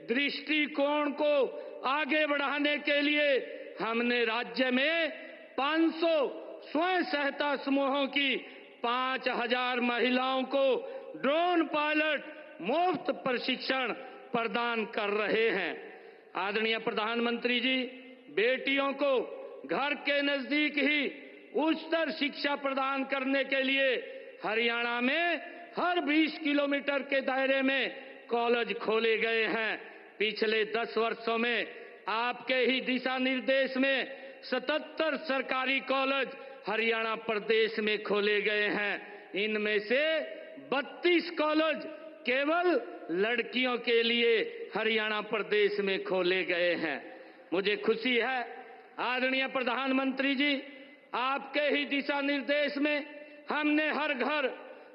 दृष्टिकोण को आगे बढ़ाने के लिए हमने राज्य में 500 स्वयं सहायता समूहों की 5,000 महिलाओं को ड्रोन पायलट मुफ्त प्रशिक्षण प्रदान कर रहे हैं। आदरणीय प्रधानमंत्री जी, बेटियों को घर के नजदीक ही उच्चतर शिक्षा प्रदान करने के लिए हरियाणा में हर 20 किलोमीटर के दायरे में कॉलेज खोले गए हैं। पिछले 10 वर्षों में आपके ही दिशा निर्देश में 77 सरकारी कॉलेज हरियाणा प्रदेश में खोले गए हैं। इनमें से 32 कॉलेज केवल लड़कियों के लिए हरियाणा प्रदेश में खोले गए हैं। मुझे खुशी है आदरणीय प्रधानमंत्री जी, आपके ही दिशा निर्देश में हमने हर घर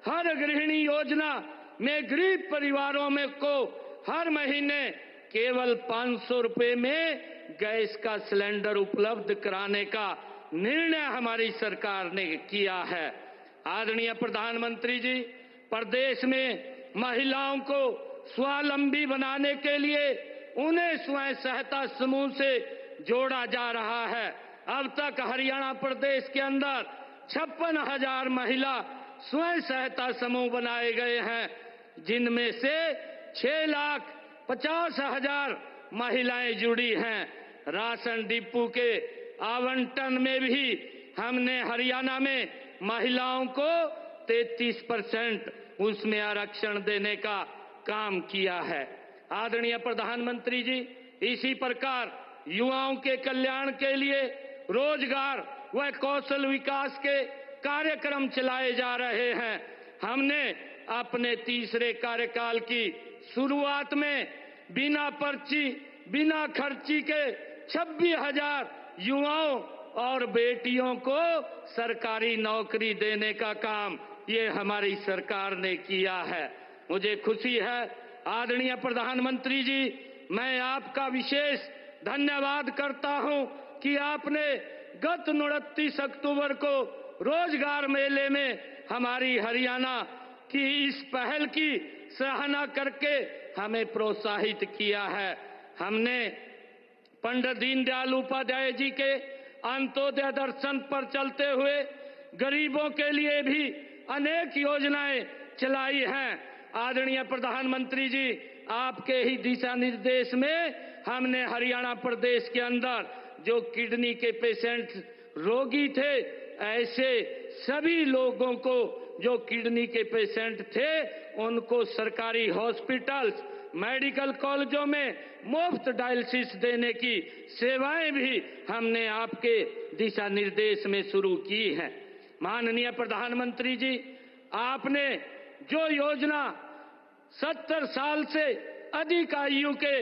हर गृहिणी योजना में गरीब परिवारों में को हर महीने केवल 500 रुपए में गैस का सिलेंडर उपलब्ध कराने का निर्णय हमारी सरकार ने किया है। आदरणीय प्रधानमंत्री जी, प्रदेश में महिलाओं को स्वावलंबी बनाने के लिए उन्हें स्वयं सहायता समूह से जोड़ा जा रहा है। अब तक हरियाणा प्रदेश के अंदर 56,000 महिला स्वयं सहायता समूह बनाए गए हैं, जिनमें से 6,50,000 महिलाएं जुड़ी हैं। राशन डिपो के आवंटन में भी हमने हरियाणा में महिलाओं को 33% उसमें आरक्षण देने का काम किया है। आदरणीय प्रधानमंत्री जी, इसी प्रकार युवाओं के कल्याण के लिए रोजगार व कौशल विकास के कार्यक्रम चलाए जा रहे हैं। हमने अपने तीसरे कार्यकाल की शुरुआत में बिना पर्ची बिना खर्ची के 26,000 युवाओं और बेटियों को सरकारी नौकरी देने का काम ये हमारी सरकार ने किया है। मुझे खुशी है आदरणीय प्रधानमंत्री जी, मैं आपका विशेष धन्यवाद करता हूं कि आपने गत 29 अक्टूबर को रोजगार मेले में हमारी हरियाणा की इस पहल की सराहना करके हमें प्रोत्साहित किया है। हमने पंडित दीनदयाल उपाध्याय जी के अंत्योदय दर्शन पर चलते हुए गरीबों के लिए भी अनेक योजनाएं चलाई हैं। आदरणीय प्रधानमंत्री जी, आपके ही दिशा निर्देश में हमने हरियाणा प्रदेश के अंदर जो किडनी के पेशेंट रोगी थे, ऐसे सभी लोगों को जो किडनी के पेशेंट थे उनको सरकारी हॉस्पिटल्स, मेडिकल कॉलेजों में मुफ्त डायलिसिस देने की सेवाएं भी हमने आपके दिशा निर्देश में शुरू की हैं। माननीय प्रधानमंत्री जी, आपने जो योजना 70 साल से अधिक आयु के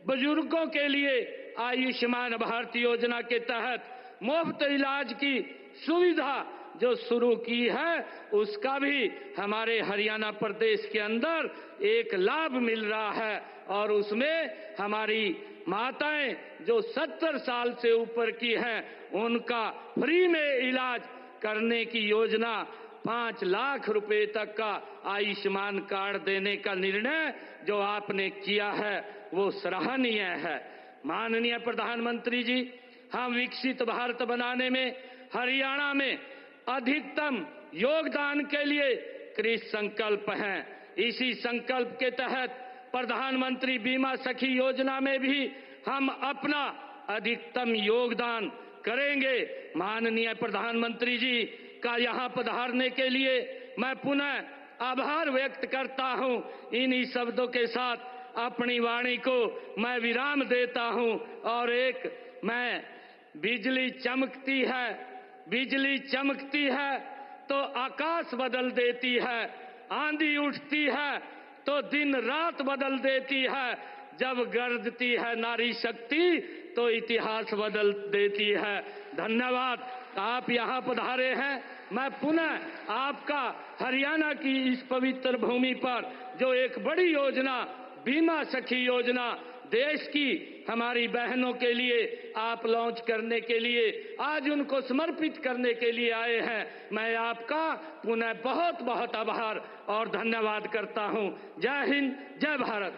बुजुर्गों के लिए आयुष्मान भारत योजना के तहत मुफ्त इलाज की सुविधा जो शुरू की है, उसका भी हमारे हरियाणा प्रदेश के अंदर एक लाभ मिल रहा है और उसमें हमारी माताएं जो 70 साल से ऊपर की हैं उनका फ्री में इलाज करने की योजना 5 लाख रुपए तक का आयुष्मान कार्ड देने का निर्णय जो आपने किया है वो सराहनीय है। माननीय प्रधानमंत्री जी, हम विकसित भारत बनाने में हरियाणा में अधिकतम योगदान के लिए कृत संकल्प हैं। इसी संकल्प के तहत प्रधानमंत्री बीमा सखी योजना में भी हम अपना अधिकतम योगदान करेंगे। माननीय प्रधानमंत्री जी का यहां पधारने के लिए मैं पुनः आभार व्यक्त करता हूं। इन्हीं शब्दों के साथ अपनी वाणी को मैं विराम देता हूं और मैं बिजली चमकती है तो आकाश बदल देती है, आंधी उठती है तो दिन रात बदल देती है, जब गरजती है नारी शक्ति तो इतिहास बदल देती है। धन्यवाद, आप यहाँ पधारे हैं। मैं पुनः आपका हरियाणा की इस पवित्र भूमि पर जो एक बड़ी योजना बीमा सखी योजना देश की हमारी बहनों के लिए आप लॉन्च करने के लिए, आज उनको समर्पित करने के लिए आए हैं, मैं आपका पुनः बहुत बहुत आभार और धन्यवाद करता हूं। जय हिंद, जय भारत।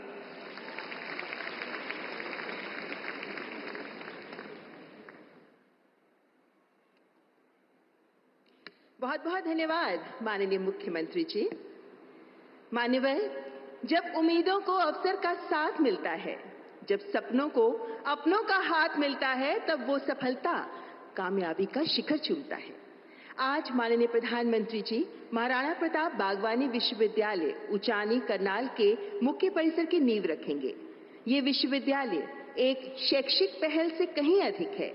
बहुत बहुत धन्यवाद माननीय मुख्यमंत्री जी। मान्यवर, जब उम्मीदों को अवसर का साथ मिलता है, जब सपनों को अपनों का हाथ मिलता है, तब वो सफलता कामयाबी का शिखर चूमता है। आज माननीय प्रधानमंत्री जी महाराणा प्रताप बागवानी विश्वविद्यालय उचानी करनाल के मुख्य परिसर की नींव रखेंगे। ये विश्वविद्यालय एक शैक्षिक पहल से कहीं अधिक है।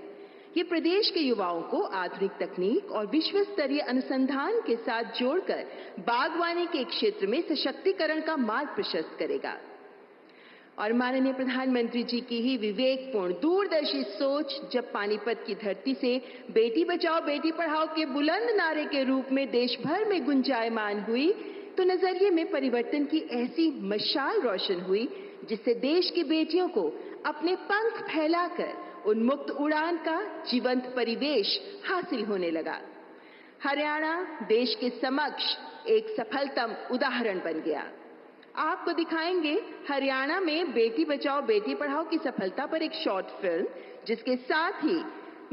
ये प्रदेश के युवाओं को आधुनिक तकनीक और विश्व स्तरीय अनुसंधान के साथ जोड़कर बागवानी के क्षेत्र में सशक्तिकरण का मार्ग प्रशस्त करेगा। और माननीय प्रधानमंत्री जी की ही विवेकपूर्ण दूरदर्शी सोच जब पानीपत की धरती से बेटी बचाओ बेटी पढ़ाओ के बुलंद नारे के रूप में देश भर में गुंजायमान हुई, तो नजरिए में परिवर्तन की ऐसी मशाल रोशन हुई जिससे देश की बेटियों को अपने पंख फैलाकर उन्मुक्त उड़ान का जीवंत परिवेश हासिल होने लगा। हरियाणा देश के समक्ष एक सफलतम उदाहरण बन गया। आपको दिखाएंगे हरियाणा में बेटी बचाओ बेटी पढ़ाओ की सफलता पर एक शॉर्ट फिल्म, जिसके साथ ही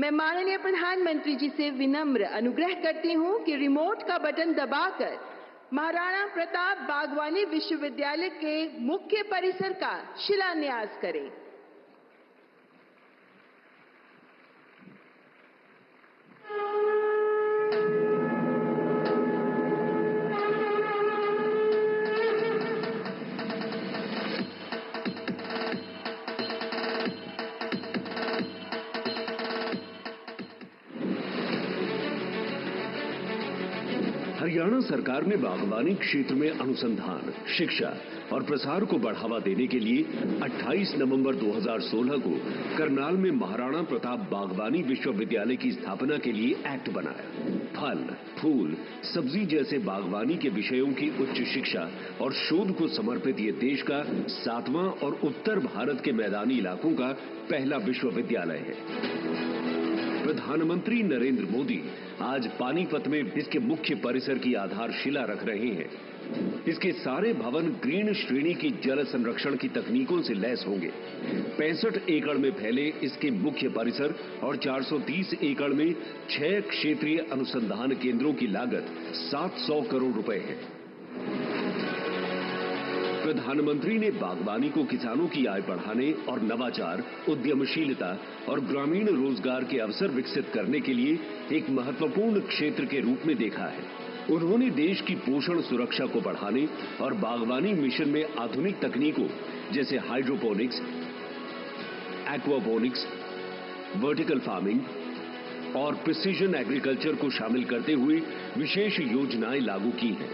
मैं माननीय प्रधानमंत्री जी से विनम्र अनुग्रह करती हूं कि रिमोट का बटन दबाकर महाराणा प्रताप बागवानी विश्वविद्यालय के मुख्य परिसर का शिलान्यास करें। हरियाणा सरकार ने बागवानी क्षेत्र में अनुसंधान, शिक्षा और प्रसार को बढ़ावा देने के लिए 28 नवंबर 2016 को करनाल में महाराणा प्रताप बागवानी विश्वविद्यालय की स्थापना के लिए एक्ट बनाया। फल, फूल, सब्जी जैसे बागवानी के विषयों की उच्च शिक्षा और शोध को समर्पित ये देश का 7वां और उत्तर भारत के मैदानी इलाकों का पहला विश्वविद्यालय है। प्रधानमंत्री नरेंद्र मोदी आज पानीपत में इसके मुख्य परिसर की आधारशिला रख रहे हैं। इसके सारे भवन ग्रीन श्रेणी की जल संरक्षण की तकनीकों से लैस होंगे। 65 एकड़ में फैले इसके मुख्य परिसर और 430 एकड़ में 6 क्षेत्रीय अनुसंधान केंद्रों की लागत 700 करोड़ रुपए है। प्रधानमंत्री ने बागवानी को किसानों की आय बढ़ाने और नवाचार, उद्यमशीलता और ग्रामीण रोजगार के अवसर विकसित करने के लिए एक महत्वपूर्ण क्षेत्र के रूप में देखा है। उन्होंने देश की पोषण सुरक्षा को बढ़ाने और बागवानी मिशन में आधुनिक तकनीकों जैसे हाइड्रोपोनिक्स, एक्वापोनिक्स, वर्टिकल फार्मिंग और प्रिसीजन एग्रीकल्चर को शामिल करते हुए विशेष योजनाएं लागू की हैं।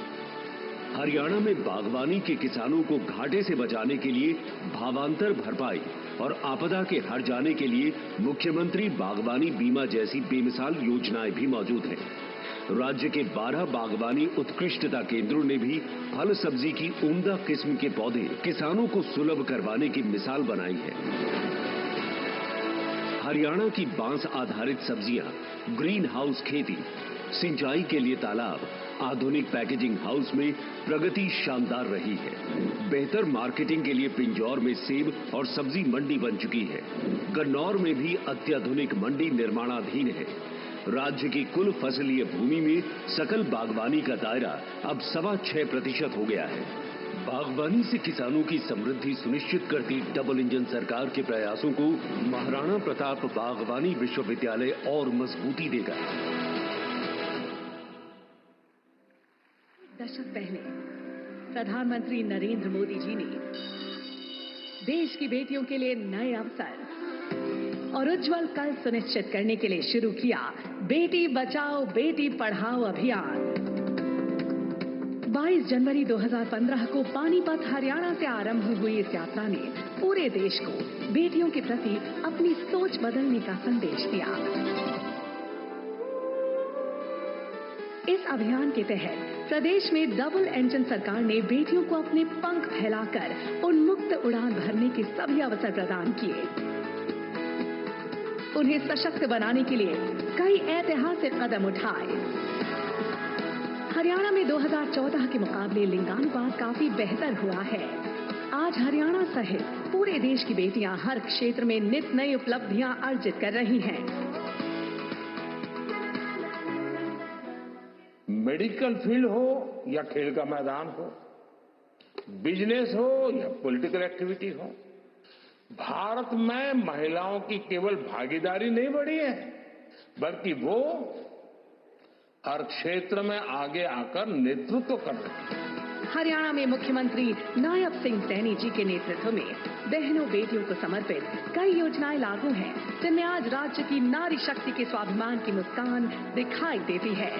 हरियाणा में बागवानी के किसानों को घाटे से बचाने के लिए भावांतर भरपाई और आपदा के हर जाने के लिए मुख्यमंत्री बागवानी बीमा जैसी बेमिसाल योजनाएं भी मौजूद हैं। राज्य के 12 बागवानी उत्कृष्टता केंद्रों ने भी फल सब्जी की उम्दा किस्म के पौधे किसानों को सुलभ करवाने की मिसाल बनाई है। हरियाणा की बांस आधारित सब्जियां, ग्रीन हाउस खेती, सिंचाई के लिए तालाब, आधुनिक पैकेजिंग हाउस में प्रगति शानदार रही है। बेहतर मार्केटिंग के लिए पिंजौर में सेब और सब्जी मंडी बन चुकी है। गन्नौर में भी अत्याधुनिक मंडी निर्माणाधीन है। राज्य की कुल फसलीय भूमि में सकल बागवानी का दायरा अब 6.25% हो गया है। बागवानी से किसानों की समृद्धि सुनिश्चित करती डबल इंजन सरकार के प्रयासों को महाराणा प्रताप बागवानी विश्वविद्यालय और मजबूती देगा। दशक पहले प्रधानमंत्री नरेंद्र मोदी जी ने देश की बेटियों के लिए नए अवसर और उज्जवल कल सुनिश्चित करने के लिए शुरू किया बेटी बचाओ बेटी पढ़ाओ अभियान। 22 जनवरी 2015 को पानीपत हरियाणा से आरंभ हुई इस यात्रा ने पूरे देश को बेटियों के प्रति अपनी सोच बदलने का संदेश दिया। इस अभियान के तहत प्रदेश में डबल इंजन सरकार ने बेटियों को अपने पंख फैलाकर उन्मुक्त उड़ान भरने के सभी अवसर प्रदान किए। उन्हें सशक्त बनाने के लिए कई ऐतिहासिक कदम उठाए। हरियाणा में 2014 के मुकाबले लिंगानुपात काफी बेहतर हुआ है। आज हरियाणा सहित पूरे देश की बेटियां हर क्षेत्र में नित नई उपलब्धियां अर्जित कर रही हैं। मेडिकल फील्ड हो या खेल का मैदान हो, बिजनेस हो या पॉलिटिकल एक्टिविटी हो, भारत में महिलाओं की केवल भागीदारी नहीं बढ़ी है, बल्कि वो हर क्षेत्र में आगे आकर नेतृत्व कर रही है। हरियाणा में मुख्यमंत्री नायब सिंह सैनी जी के नेतृत्व में बहनों बेटियों को समर्पित कई योजनाएं लागू हैं, जिनमें आज राज्य की नारी शक्ति के स्वाभिमान की मुस्कान दिखाई देती है।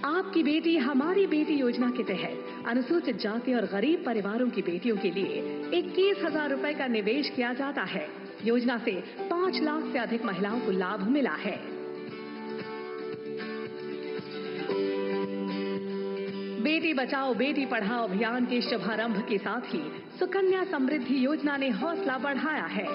आपकी बेटी हमारी बेटी योजना के तहत अनुसूचित जाति और गरीब परिवारों की बेटियों के लिए 21,000 रुपए का निवेश किया जाता है। योजना से 5 लाख से अधिक महिलाओं को लाभ मिला है। बेटी बचाओ बेटी पढ़ाओ अभियान के शुभारंभ के साथ ही सुकन्या समृद्धि योजना ने हौसला बढ़ाया है।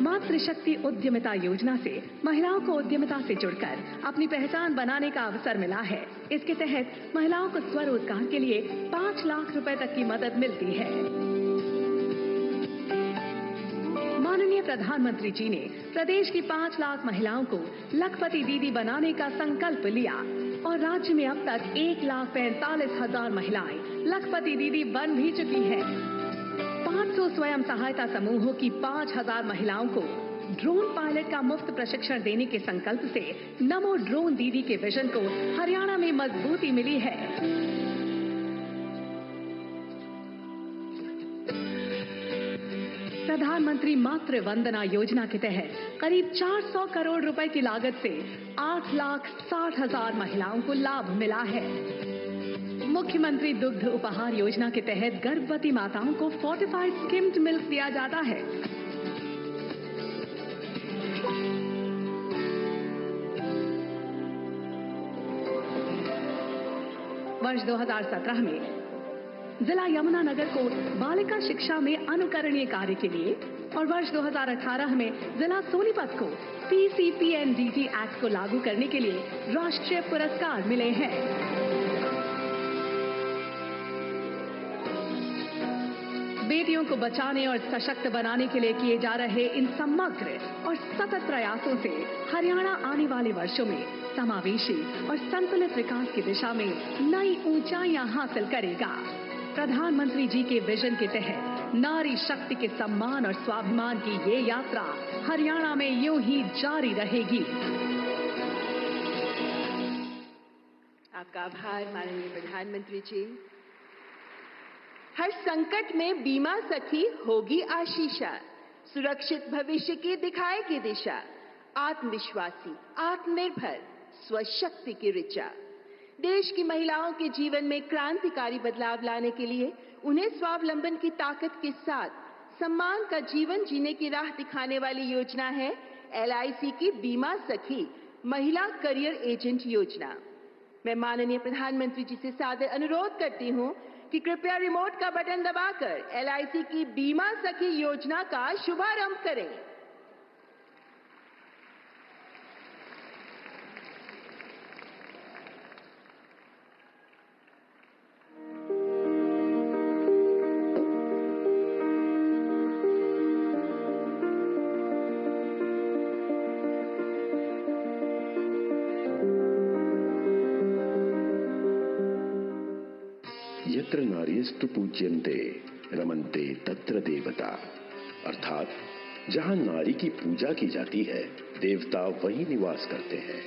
मातृशक्ति उद्यमिता योजना से महिलाओं को उद्यमिता से जुड़कर अपनी पहचान बनाने का अवसर मिला है। इसके तहत महिलाओं को स्वरोजगार के लिए 5 लाख रुपए तक की मदद मिलती है। माननीय प्रधानमंत्री जी ने प्रदेश की 5 लाख महिलाओं को लखपति दीदी बनाने का संकल्प लिया और राज्य में अब तक 1,45,000 महिलाएं लखपति दीदी बन भी चुकी हैं। 500 स्वयं सहायता समूहों की 5,000 महिलाओं को ड्रोन पायलट का मुफ्त प्रशिक्षण देने के संकल्प से नमो ड्रोन दीदी के विजन को हरियाणा में मजबूती मिली है। प्रधानमंत्री मातृ वंदना योजना के तहत करीब 400 करोड़ रुपए की लागत से 8,60,000 महिलाओं को लाभ मिला है। मुख्यमंत्री दुग्ध उपहार योजना के तहत गर्भवती माताओं को फोर्टिफाइड स्किम्ड मिल्क दिया जाता है। वर्ष 2017 में जिला यमुनानगर को बालिका शिक्षा में अनुकरणीय कार्य के लिए और वर्ष 2018 में जिला सोनीपत को PCPNDT एक्ट को लागू करने के लिए राष्ट्रीय पुरस्कार मिले हैं। बेटियों को बचाने और सशक्त बनाने के लिए किए जा रहे इन समग्र और सतत प्रयासों से हरियाणा आने वाले वर्षों में समावेशी और संतुलित विकास की दिशा में नई ऊंचाइयां हासिल करेगा। प्रधानमंत्री जी के विजन के तहत नारी शक्ति के सम्मान और स्वाभिमान की ये यात्रा हरियाणा में यूं ही जारी रहेगी। आपका आभार माननीय प्रधानमंत्री जी। हर संकट में बीमा सखी होगी आशीषा, सुरक्षित भविष्य की दिखाएगी दिशा, आत्मविश्वासी आत्मनिर्भर स्वशक्ति की ऋचा। देश की महिलाओं के जीवन में क्रांतिकारी बदलाव लाने के लिए उन्हें स्वावलंबन की ताकत के साथ सम्मान का जीवन जीने की राह दिखाने वाली योजना है LIC की बीमा सखी महिला करियर एजेंट योजना। मैं माननीय प्रधानमंत्री जी से सादर अनुरोध करती हूं कि कृपया रिमोट का बटन दबाकर LIC की बीमा सखी योजना का शुभारंभ करें। यत्र नार्यस्तु पूज्यन्ते रमन्ते तत्र देवता, अर्थात जहां नारी की पूजा की जाती है देवता वहीं निवास करते हैं।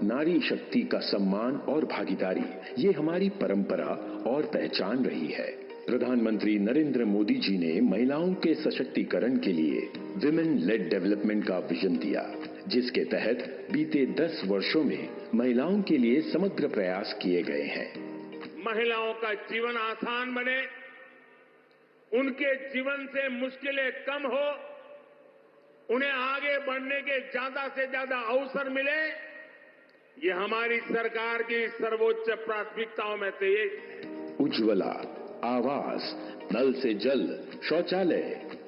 नारी शक्ति का सम्मान और भागीदारी ये हमारी परंपरा और पहचान रही है। प्रधानमंत्री नरेंद्र मोदी जी ने महिलाओं के सशक्तिकरण के लिए विमेन लेड डेवलपमेंट का विजन दिया, जिसके तहत बीते 10 वर्षों में महिलाओं के लिए समग्र प्रयास किए गए हैं। महिलाओं का जीवन आसान बने, उनके जीवन से मुश्किलें कम हो, उन्हें आगे बढ़ने के ज्यादा से ज्यादा अवसर मिले, ये हमारी सरकार की सर्वोच्च प्राथमिकताओं में से एक है। उज्ज्वला, आवास, नल से जल, शौचालय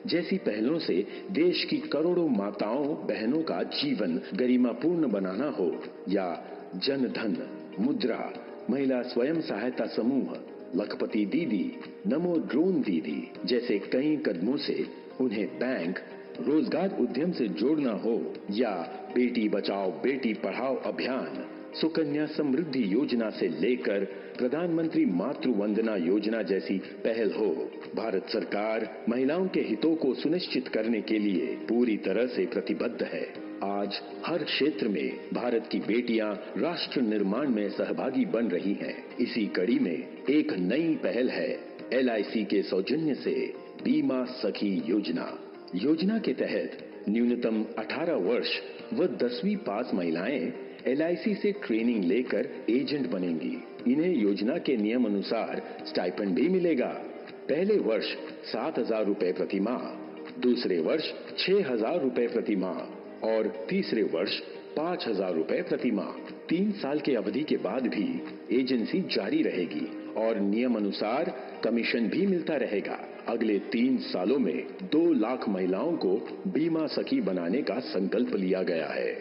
जैसी पहलों से देश की करोड़ों माताओं बहनों का जीवन गरिमापूर्ण बनाना हो, या जन धन, मुद्रा, महिला स्वयं सहायता समूह, लखपति दीदी, नमो ड्रोन दीदी जैसे कई कदमों से उन्हें बैंक, रोजगार उद्यम से जोड़ना हो, या बेटी बचाओ बेटी पढ़ाओ अभियान, सुकन्या समृद्धि योजना से लेकर प्रधानमंत्री मातृ वंदना योजना जैसी पहल हो, भारत सरकार महिलाओं के हितों को सुनिश्चित करने के लिए पूरी तरह से प्रतिबद्ध है। आज हर क्षेत्र में भारत की बेटियां राष्ट्र निर्माण में सहभागी बन रही हैं। इसी कड़ी में एक नई पहल है LIC के सौजन्य से बीमा सखी योजना। योजना के तहत न्यूनतम 18 वर्ष व 10वीं पास महिलाएं LIC से ट्रेनिंग लेकर एजेंट बनेंगी। इन्हें योजना के नियम अनुसार स्टाइपेंड भी मिलेगा। पहले वर्ष 7,000 रुपए प्रति माह, दूसरे वर्ष 6,000 रुपए प्रति माह और तीसरे वर्ष 5,000 रुपए प्रति माह। 3 साल की अवधि के बाद भी एजेंसी जारी रहेगी और नियम अनुसार कमीशन भी मिलता रहेगा। अगले 3 सालों में 2 लाख महिलाओं को बीमा सखी बनाने का संकल्प लिया गया है।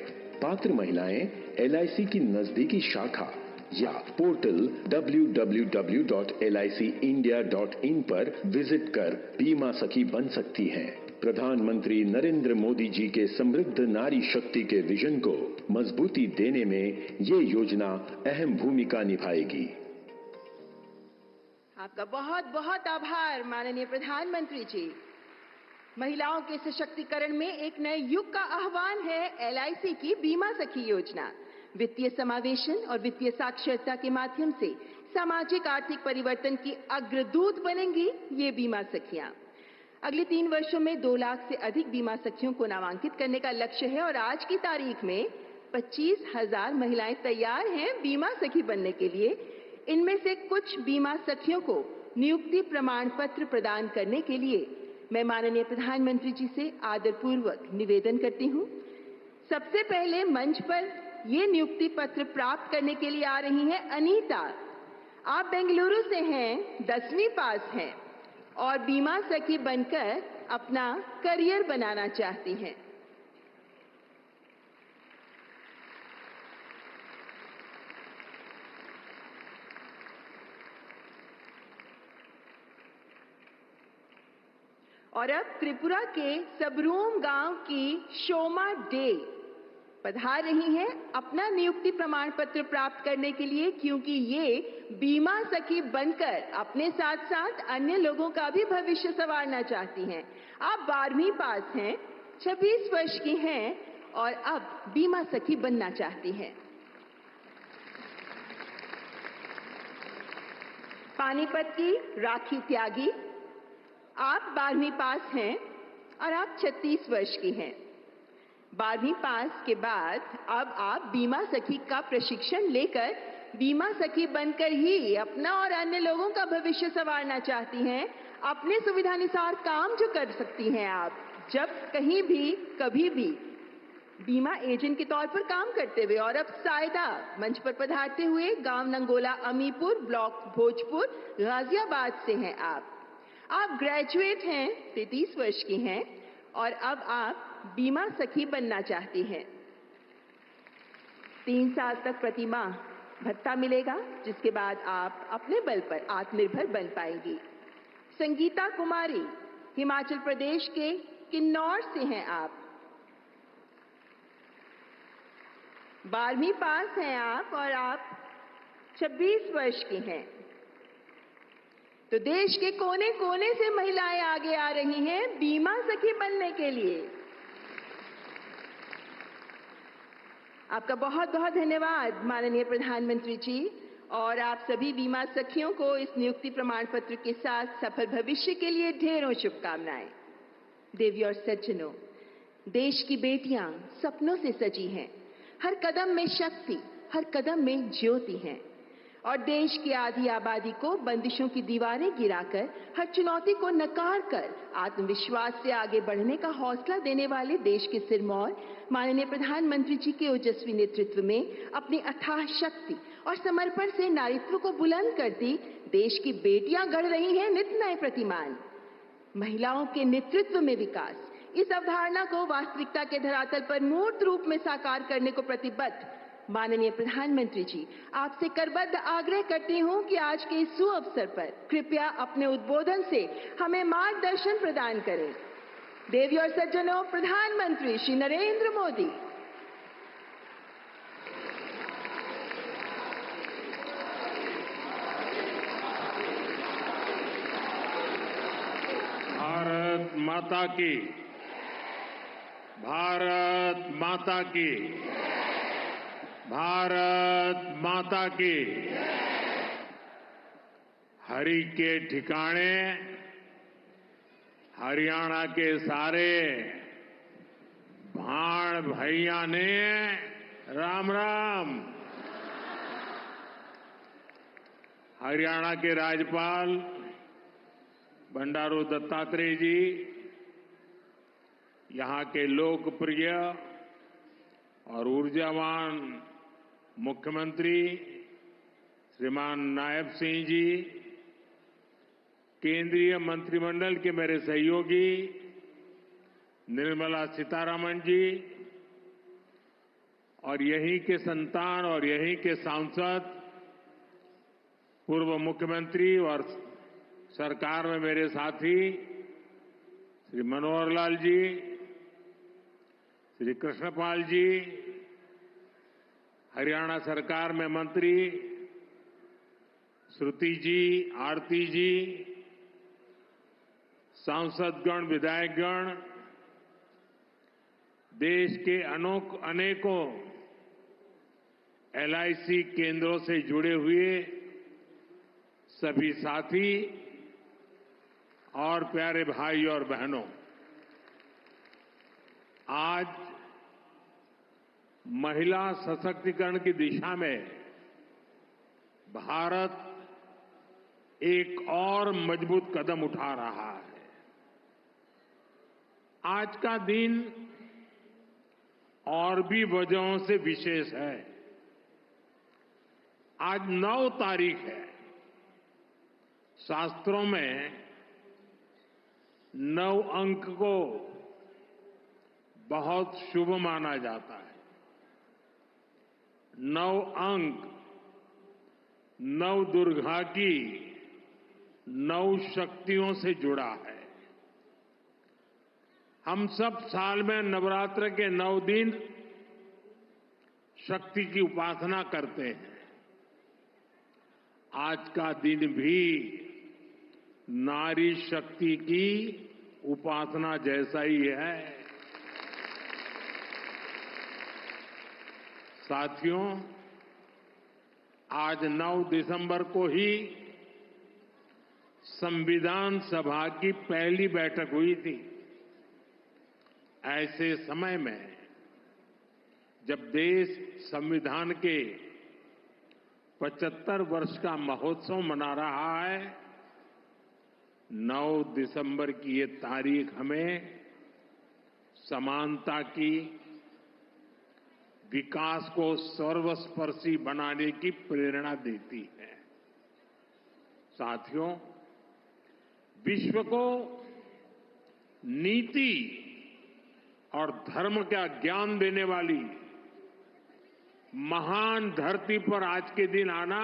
पात्र महिलाएं LIC की नजदीकी शाखा या पोर्टल www.licindia.in पर विजिट कर बीमा सखी बन सकती हैं। प्रधानमंत्री नरेंद्र मोदी जी के समृद्ध नारी शक्ति के विजन को मजबूती देने में ये योजना अहम भूमिका निभाएगी। आपका बहुत बहुत आभार माननीय प्रधानमंत्री जी। महिलाओं के सशक्तिकरण में एक नए युग का आह्वान है LIC की बीमा सखी योजना। वित्तीय समावेशन और वित्तीय साक्षरता के माध्यम से सामाजिक आर्थिक परिवर्तन की अग्रदूत बनेंगी ये बीमा सखियां। अगले 3 वर्षों में 2 लाख से अधिक बीमा सखियों को नामांकित करने का लक्ष्य है और आज की तारीख में 25,000 महिलाएं तैयार हैं बीमा सखी बनने के लिए। इनमें से कुछ बीमा सखियों को नियुक्ति प्रमाण पत्र प्रदान करने के लिए मैं माननीय प्रधानमंत्री जी से आदरपूर्वक निवेदन करती हूं। सबसे पहले मंच पर ये नियुक्ति पत्र प्राप्त करने के लिए आ रही हैं अनीता। आप बेंगलुरु से हैं, 10वीं पास हैं और बीमा सखी बनकर अपना करियर बनाना चाहती हैं। और अब त्रिपुरा के सबरूम गांव की शोमा डे पधार रही हैं अपना नियुक्ति प्रमाण पत्र प्राप्त करने के लिए, क्योंकि ये बीमा सखी बनकर अपने साथ साथ अन्य लोगों का भी भविष्य संवारना चाहती हैं। आप 12वीं पास हैं, 26 वर्ष की हैं और अब बीमा सखी बनना चाहती हैं। पानीपत की राखी त्यागी, आप 12वीं पास हैं और आप 36 वर्ष की हैं। 12वीं पास के बाद अब आप बीमा सखी का प्रशिक्षण लेकर बीमा सखी बनकर ही अपना और अन्य लोगों का भविष्य संवारना चाहती हैं। अपने सुविधानुसार काम जो कर सकती हैं आप, जब कहीं भी कभी भी बीमा एजेंट के तौर पर काम करते हुए। और अब सायदा मंच पर पधारते हुए गांव नंगोला अमीपुर, ब्लॉक भोजपुर, गाजियाबाद से हैं आप ग्रेजुएट हैं, 33 वर्ष की हैं और अब आप बीमा सखी बनना चाहती हैं। 3 साल तक प्रति माह भत्ता मिलेगा, जिसके बाद आप अपने बल पर आत्मनिर्भर बन पाएंगी। संगीता कुमारी, हिमाचल प्रदेश के किन्नौर से हैं आप। 12वीं पास हैं आप और आप 26 वर्ष की हैं। तो देश के कोने कोने से महिलाएं आगे आ रही हैं बीमा सखी बनने के लिए। आपका बहुत बहुत धन्यवाद माननीय प्रधानमंत्री जी, और आप सभी बीमा सखियों को इस नियुक्ति प्रमाण पत्र के साथ सफल भविष्य के लिए ढेरों शुभकामनाएं। देवी और सज्जनों, देश की बेटियां सपनों से सजी हैं। हर कदम में शक्ति, हर कदम में ज्योति है और देश की आधी आबादी को बंदिशों की दीवारें गिराकर, हर चुनौती को नकार कर आत्मविश्वास से आगे बढ़ने का हौसला देने वाले देश के सिरमौर माननीय प्रधानमंत्री जी के ओजस्वी नेतृत्व में अपनी अथाह शक्ति और समर्पण से नारीत्व को बुलंद करती देश की बेटियां गढ़ रही हैं नित नए प्रतिमान। महिलाओं के नेतृत्व में विकास, इस अवधारणा को वास्तविकता के धरातल पर मूर्त रूप में साकार करने को प्रतिबद्ध माननीय प्रधानमंत्री जी, आपसे करबद्ध आग्रह करती हूं कि आज के इस सुअवसर पर कृपया अपने उद्बोधन से हमें मार्गदर्शन प्रदान करें। देवी और सज्जनों, प्रधानमंत्री श्री नरेंद्र मोदी। भारत माता की, भारत माता की, भारत माता की। हरि के ठिकाने हरियाणा के सारे भाण भैया ने राम राम। हरियाणा के राज्यपाल बंडारू दत्तात्रेय जी, यहां के लोकप्रिय और ऊर्जावान मुख्यमंत्री श्रीमान नायब सिंह जी, केंद्रीय मंत्रिमंडल के मेरे सहयोगी निर्मला सीतारमण जी और यहीं के संतान और यहीं के सांसद पूर्व मुख्यमंत्री और सरकार में मेरे साथी श्री मनोहर लाल जी, श्री कृष्णपाल जी, हरियाणा सरकार में मंत्री श्रुति जी, आरती जी, सांसदगण, विधायकगण, देश के अनेकों एलआईसी केंद्रों से जुड़े हुए सभी साथी और प्यारे भाई और बहनों, आज महिला सशक्तिकरण की दिशा में भारत एक और मजबूत कदम उठा रहा है। आज का दिन और भी वजहों से विशेष है। आज 9 तारीख है। शास्त्रों में 9 अंक को बहुत शुभ माना जाता है। 9 अंक 9 दुर्गा की 9 शक्तियों से जुड़ा है। हम सब साल में नवरात्र के 9 दिन शक्ति की उपासना करते हैं। आज का दिन भी नारी शक्ति की उपासना जैसा ही है। साथियों, आज 9 दिसंबर को ही संविधान सभा की पहली बैठक हुई थी। ऐसे समय में जब देश संविधान के 75 वर्ष का महोत्सव मना रहा है, 9 दिसंबर की ये तारीख हमें समानता की, विकास को सर्वस्पर्शी बनाने की प्रेरणा देती है। साथियों, विश्व को नीति और धर्म का ज्ञान देने वाली महान धरती पर आज के दिन आना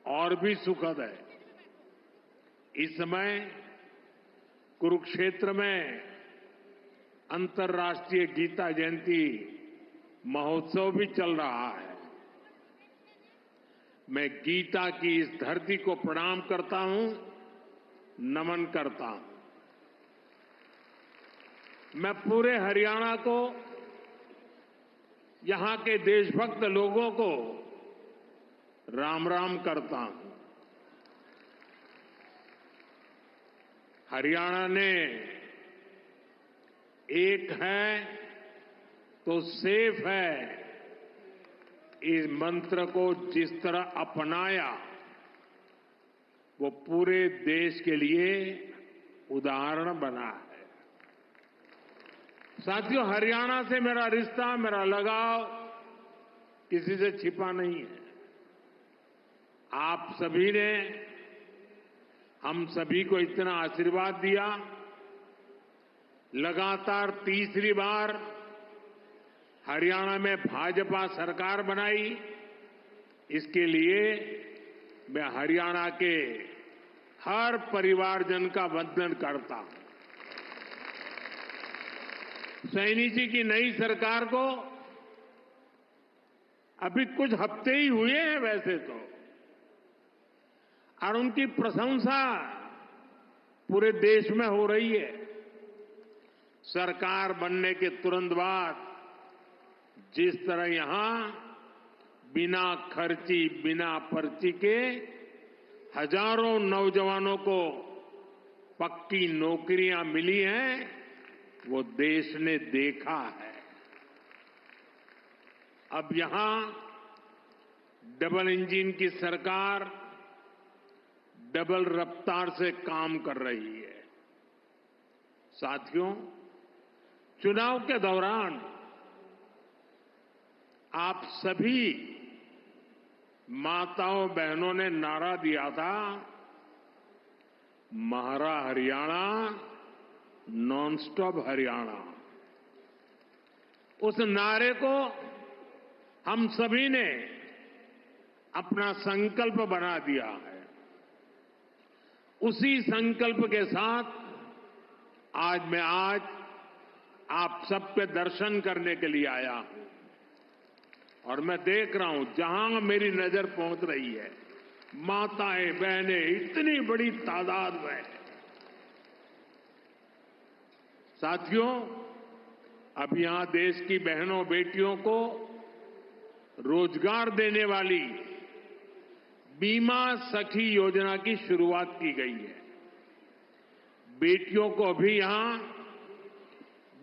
और भी सुखद है। इस समय कुरुक्षेत्र में अंतर्राष्ट्रीय गीता जयंती महोत्सव भी चल रहा है। मैं गीता की इस धरती को प्रणाम करता हूं, नमन करता हूं। मैं पूरे हरियाणा को, यहां के देशभक्त लोगों को राम राम करता हूं। हरियाणा ने एक है तो सेफ है इस मंत्र को जिस तरह अपनाया, वो पूरे देश के लिए उदाहरण बना है। साथियों, हरियाणा से मेरा रिश्ता, मेरा लगाव किसी से छिपा नहीं है। आप सभी ने हम सभी को इतना आशीर्वाद दिया। लगातार तीसरी बार हरियाणा में भाजपा सरकार बनाई। इसके लिए मैं हरियाणा के हर परिवारजन का वंदन करता हूं। सैनी जी की नई सरकार को अभी कुछ हफ्ते ही हुए हैं वैसे तो, और उनकी प्रशंसा पूरे देश में हो रही है। सरकार बनने के तुरंत बाद जिस तरह यहां बिना खर्ची, बिना पर्ची के हजारों नौजवानों को पक्की नौकरियां मिली हैं, वो देश ने देखा है। अब यहां डबल इंजन की सरकार डबल रफ्तार से काम कर रही है। साथियों, चुनाव के दौरान आप सभी माताओं बहनों ने नारा दिया था, महारा हरियाणा, नॉन स्टॉप हरियाणा। उस नारे को हम सभी ने अपना संकल्प बना दिया है। उसी संकल्प के साथ मैं आज आप सबके दर्शन करने के लिए आया हूं, और मैं देख रहा हूं जहां मेरी नजर पहुंच रही है, माताएं बहनें इतनी बड़ी तादाद में। साथियों, अब यहां देश की बहनों बेटियों को रोजगार देने वाली बीमा सखी योजना की शुरुआत की गई है। बेटियों को भी यहां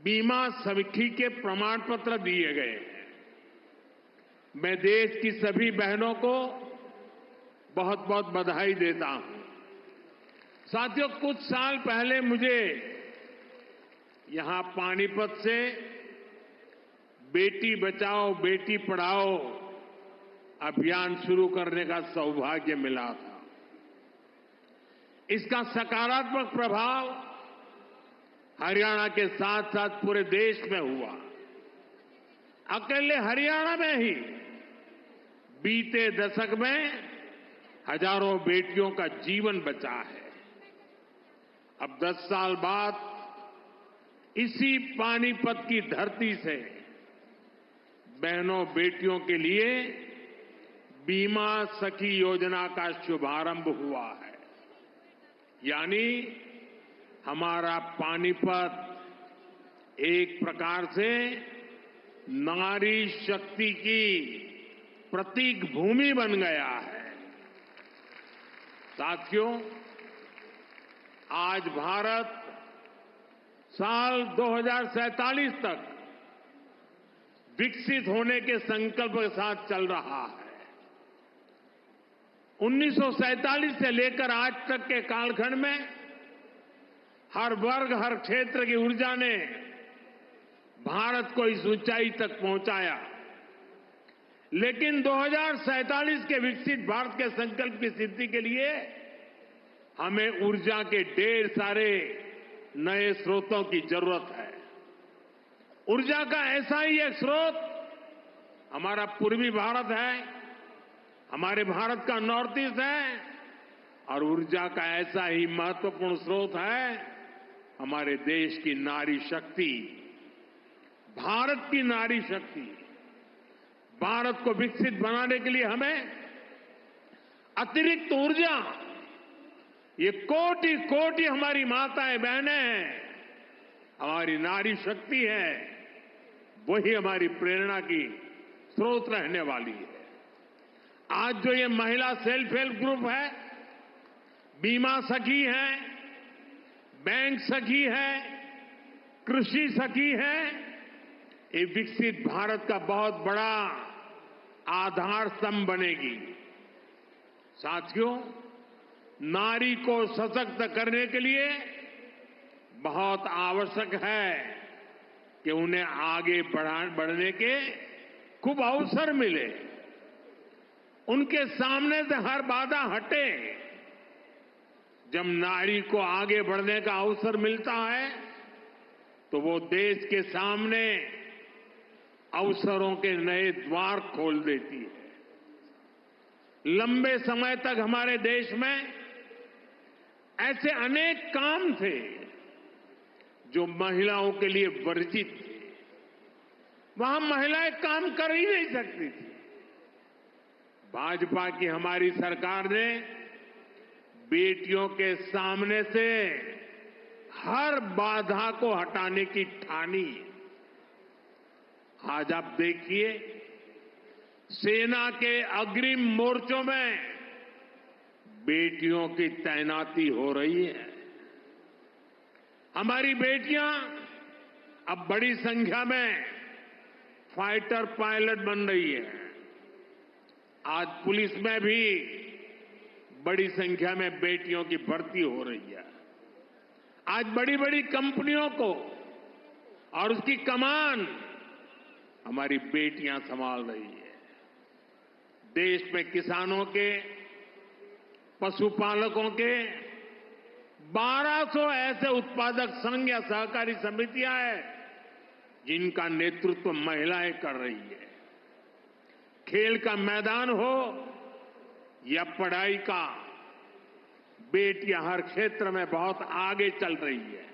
बीमा सखी के प्रमाण पत्र दिए गए हैं। मैं देश की सभी बहनों को बहुत बहुत बधाई देता हूं। साथियों, कुछ साल पहले मुझे यहां पानीपत से बेटी बचाओ बेटी पढ़ाओ अभियान शुरू करने का सौभाग्य मिला था। इसका सकारात्मक प्रभाव हरियाणा के साथ साथ पूरे देश में हुआ। अकेले हरियाणा में ही बीते दशक में हजारों बेटियों का जीवन बचा है। अब 10 साल बाद इसी पानीपत की धरती से बहनों बेटियों के लिए बीमा सखी योजना का शुभारंभ हुआ है। यानी हमारा पानीपत एक प्रकार से नारी शक्ति की प्रतीक भूमि बन गया है। साथियों, आज भारत साल 2047 तक विकसित होने के संकल्प के साथ चल रहा है। 1947 से लेकर आज तक के कालखंड में हर वर्ग हर क्षेत्र की ऊर्जा ने भारत को इस ऊंचाई तक पहुंचाया। लेकिन 2047 के विकसित भारत के संकल्प की सिद्धि के लिए हमें ऊर्जा के ढेर सारे नए स्रोतों की जरूरत है। ऊर्जा का ऐसा ही एक स्रोत हमारा पूर्वी भारत है, हमारे भारत का नॉर्थ ईस्ट है, और ऊर्जा का ऐसा ही महत्वपूर्ण स्रोत है हमारे देश की नारी शक्ति, भारत की नारी शक्ति। भारत को विकसित बनाने के लिए हमें अतिरिक्त ऊर्जा, ये कोटि कोटि हमारी माताएं बहनें हैं, हमारी नारी शक्ति है, वही हमारी प्रेरणा की स्रोत रहने वाली है। आज जो ये महिला सेल्फ हेल्प ग्रुप है, बीमा सखी है, बैंक सखी है, कृषि सखी है, ये विकसित भारत का बहुत बड़ा आधार स्तंभ बनेगी। साथियों, नारी को सशक्त करने के लिए बहुत आवश्यक है कि उन्हें आगे बढ़ने के खूब अवसर मिले, उनके सामने से हर बाधा हटे। जब नारी को आगे बढ़ने का अवसर मिलता है तो वो देश के सामने अवसरों के नए द्वार खोल देती है। लंबे समय तक हमारे देश में ऐसे अनेक काम थे जो महिलाओं के लिए वर्जित थे। वहां महिलाएं काम कर ही नहीं सकती थी। भाजपा की हमारी सरकार ने बेटियों के सामने से हर बाधा को हटाने की ठानी। आज आप देखिए, सेना के अग्रिम मोर्चों में बेटियों की तैनाती हो रही है। हमारी बेटियां अब बड़ी संख्या में फाइटर पायलट बन रही है। आज पुलिस में भी बड़ी संख्या में बेटियों की भर्ती हो रही है। आज बड़ी बड़ी कंपनियों को और उसकी कमान हमारी बेटियां संभाल रही है। देश में किसानों के, पशुपालकों के 1200 ऐसे उत्पादक संघ या सहकारी समितियां हैं जिनका नेतृत्व महिलाएं कर रही है। खेल का मैदान हो या पढ़ाई का, बेटियां हर क्षेत्र में बहुत आगे चल रही है।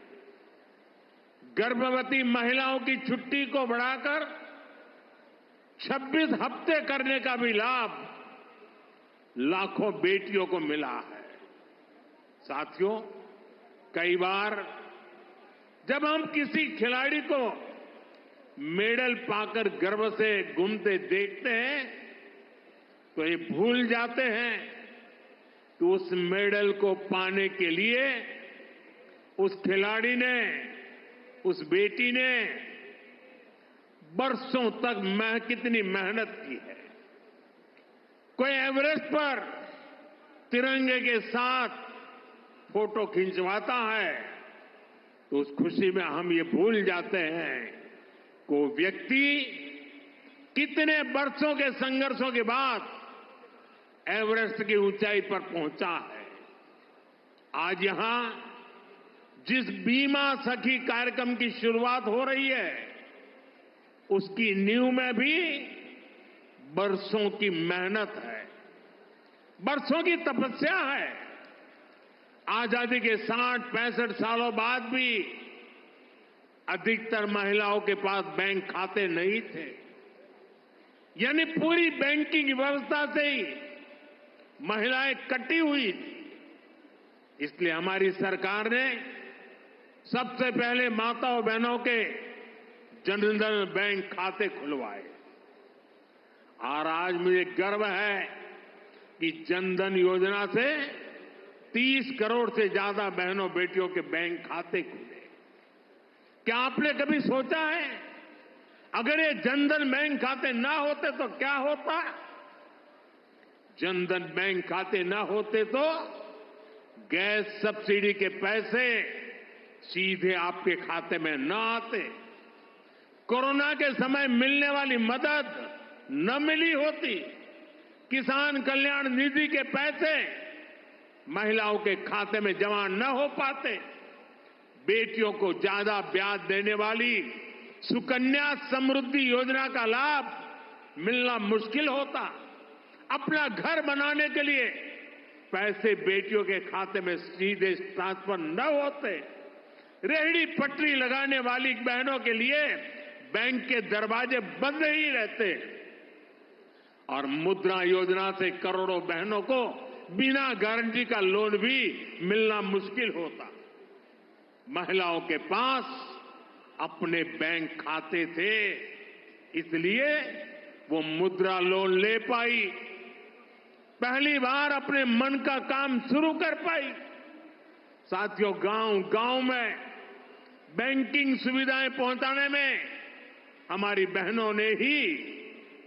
गर्भवती महिलाओं की छुट्टी को बढ़ाकर 26 हफ्ते करने का भी लाभ लाखों बेटियों को मिला है। साथियों, कई बार जब हम किसी खिलाड़ी को मेडल पाकर गर्व से घूमते देखते हैं तो ये भूल जाते हैं कि उस मेडल को पाने के लिए उस खिलाड़ी ने, उस बेटी ने बरसों तक कितनी मेहनत की है। कोई एवरेस्ट पर तिरंगे के साथ फोटो खिंचवाता है तो उस खुशी में हम ये भूल जाते हैं कि वो व्यक्ति कितने वर्षों के संघर्षों के बाद एवरेस्ट की ऊंचाई पर पहुंचा है। आज यहां जिस बीमा सखी कार्यक्रम की शुरुआत हो रही है, उसकी नींव में भी बरसों की मेहनत है, बरसों की तपस्या है। आजादी के 60-65 सालों बाद भी अधिकतर महिलाओं के पास बैंक खाते नहीं थे, यानी पूरी बैंकिंग व्यवस्था से ही महिलाएं कटी हुई थी। इसलिए हमारी सरकार ने सबसे पहले माताओं बहनों के जनधन बैंक खाते खुलवाए और आज मुझे गर्व है कि जनधन योजना से 30 करोड़ से ज्यादा बहनों बेटियों के बैंक खाते खुले। क्या आपने कभी सोचा है अगर ये जनधन बैंक खाते ना होते तो क्या होता? जनधन बैंक खाते ना होते तो गैस सब्सिडी के पैसे सीधे आपके खाते में न आते, कोरोना के समय मिलने वाली मदद न मिली होती, किसान कल्याण निधि के पैसे महिलाओं के खाते में जमा न हो पाते, बेटियों को ज्यादा ब्याज देने वाली सुकन्या समृद्धि योजना का लाभ मिलना मुश्किल होता, अपना घर बनाने के लिए पैसे बेटियों के खाते में सीधे ट्रांसफर न होते, रेहड़ी पटरी लगाने वाली बहनों के लिए बैंक के दरवाजे बंद ही रहते और मुद्रा योजना से करोड़ों बहनों को बिना गारंटी का लोन भी मिलना मुश्किल होता। महिलाओं के पास अपने बैंक खाते थे, इसलिए वो मुद्रा लोन ले पाई, पहली बार अपने मन का काम शुरू कर पाई। साथियों, गांव-गांव में बैंकिंग सुविधाएं पहुंचाने में हमारी बहनों ने ही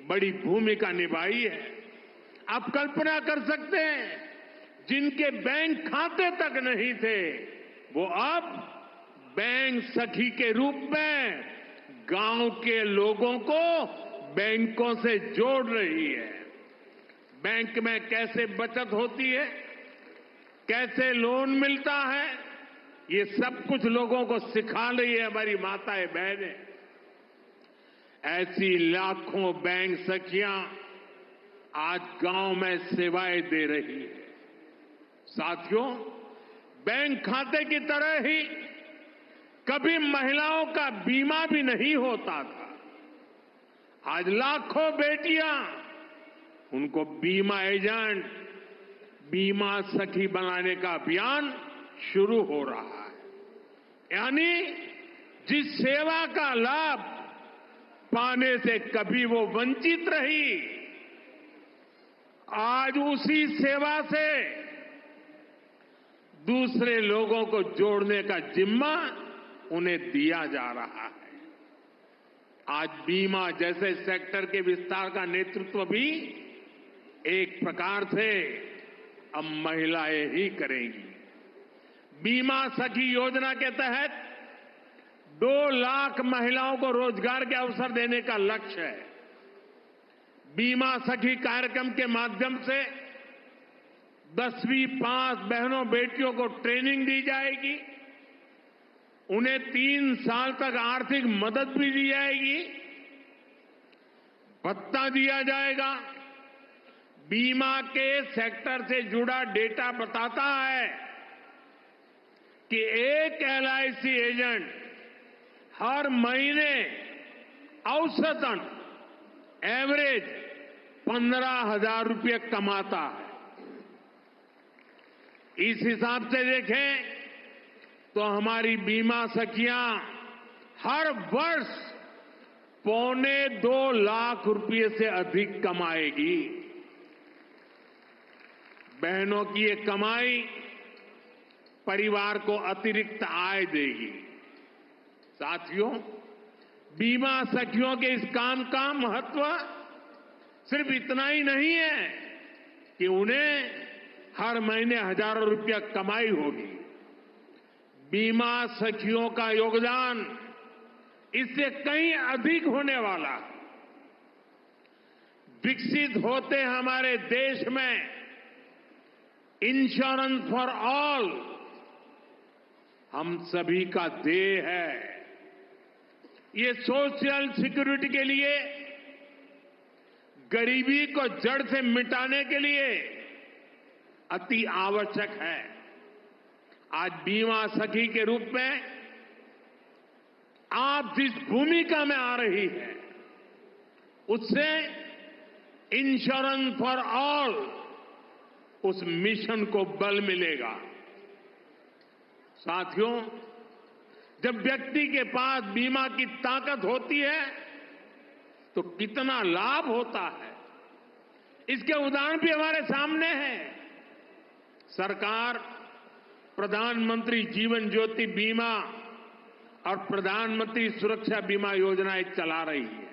बड़ी भूमिका निभाई है। आप कल्पना कर सकते हैं, जिनके बैंक खाते तक नहीं थे, वो अब बैंक सखी के रूप में गांव के लोगों को बैंकों से जोड़ रही है। बैंक में कैसे बचत होती है, कैसे लोन मिलता है, ये सब कुछ लोगों को सिखा रही है हमारी माताएं बहनें। ऐसी लाखों बैंक सखियां आज गांव में सेवाएं दे रही है। साथियों, बैंक खाते की तरह ही कभी महिलाओं का बीमा भी नहीं होता था। आज लाखों बेटियां, उनको बीमा एजेंट, बीमा सखी बनाने का अभियान शुरू हो रहा है। यानी जिस सेवा का लाभ पाने से कभी वो वंचित रही, आज उसी सेवा से दूसरे लोगों को जोड़ने का जिम्मा उन्हें दिया जा रहा है। आज बीमा जैसे सेक्टर के विस्तार का नेतृत्व भी एक प्रकार से अब महिलाएं ही करेंगी। बीमा सखी योजना के तहत 2 लाख महिलाओं को रोजगार के अवसर देने का लक्ष्य है। बीमा सखी कार्यक्रम के माध्यम से 10वीं पास बहनों बेटियों को ट्रेनिंग दी जाएगी, उन्हें 3 साल तक आर्थिक मदद भी दी जाएगी, भत्ता दिया जाएगा। बीमा के सेक्टर से जुड़ा डेटा बताता है कि एक एलआईसी एजेंट हर महीने औसतन एवरेज 15,000 रुपये कमाता है। इस हिसाब से देखें तो हमारी बीमा सखियां हर वर्ष 2.25 लाख रुपये से अधिक कमाएगी। बहनों की ये कमाई परिवार को अतिरिक्त आय देगी। साथियों, बीमा सखियों के इस काम का महत्व सिर्फ इतना ही नहीं है कि उन्हें हर महीने हजारों रुपया कमाई होगी। बीमा सखियों का योगदान इससे कहीं अधिक होने वाला है। विकसित होते हमारे देश में इंश्योरेंस फॉर ऑल हम सभी का ध्येय है। ये सोशल सिक्योरिटी के लिए, गरीबी को जड़ से मिटाने के लिए अति आवश्यक है। आज बीमा सखी के रूप में आप जिस भूमिका में आ रही है, उससे इंश्योरेंस फॉर ऑल उस मिशन को बल मिलेगा। साथियों, जब व्यक्ति के पास बीमा की ताकत होती है तो कितना लाभ होता है, इसके उदाहरण भी हमारे सामने हैं। सरकार प्रधानमंत्री जीवन ज्योति बीमा और प्रधानमंत्री सुरक्षा बीमा योजनाएं चला रही है।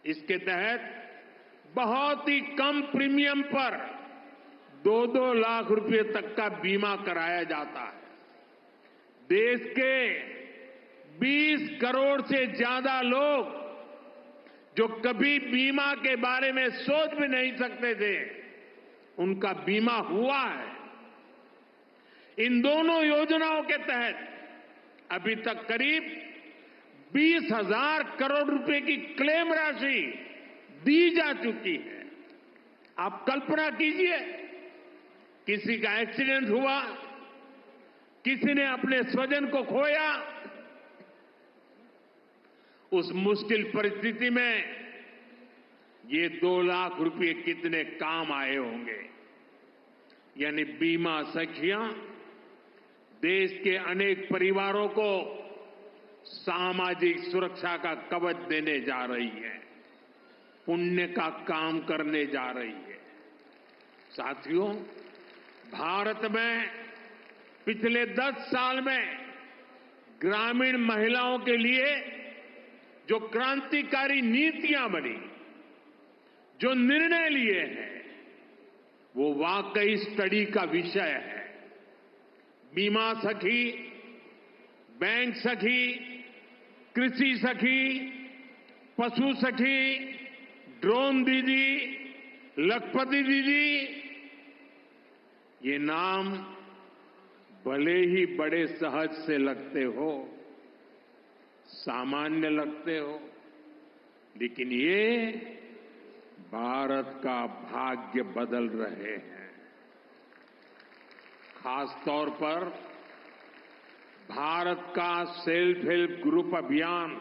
इसके तहत बहुत ही कम प्रीमियम पर 2-2 लाख रुपए तक का बीमा कराया जाता है। देश के 20 करोड़ से ज्यादा लोग जो कभी बीमा के बारे में सोच भी नहीं सकते थे, उनका बीमा हुआ है। इन दोनों योजनाओं के तहत अभी तक करीब 20,000 करोड़ रुपए की क्लेम राशि दी जा चुकी है। आप कल्पना कीजिए, किसी का एक्सीडेंट हुआ, किसी ने अपने स्वजन को खोया, उस मुश्किल परिस्थिति में ये 2 लाख रुपए कितने काम आए होंगे। यानी बीमा सखियां देश के अनेक परिवारों को सामाजिक सुरक्षा का कवच देने जा रही है, पुण्य का काम करने जा रही है। साथियों, भारत में पिछले 10 साल में ग्रामीण महिलाओं के लिए जो क्रांतिकारी नीतियां बनी, जो निर्णय लिए हैं, वो वाकई स्टडी का विषय है। बीमा सखी, बैंक सखी, कृषि सखी, पशु सखी, ड्रोन दीदी, लखपति दीदी, ये नाम भले ही बड़े सहज से लगते हो, सामान्य लगते हो, लेकिन ये भारत का भाग्य बदल रहे हैं। खास तौर पर भारत का सेल्फ हेल्प ग्रुप अभियान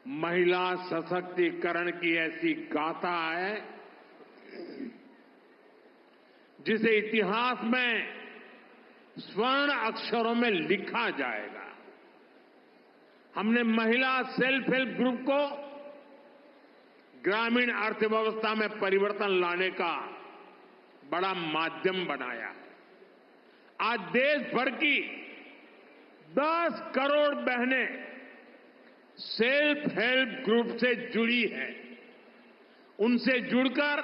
महिला सशक्तिकरण की ऐसी गाथा है जिसे इतिहास में स्वर्ण अक्षरों में लिखा जाएगा। हमने महिला सेल्फ हेल्प ग्रुप को ग्रामीण अर्थव्यवस्था में परिवर्तन लाने का बड़ा माध्यम बनाया है। आज देश भर की 10 करोड़ बहनें सेल्फ हेल्प ग्रुप से जुड़ी हैं। उनसे जुड़कर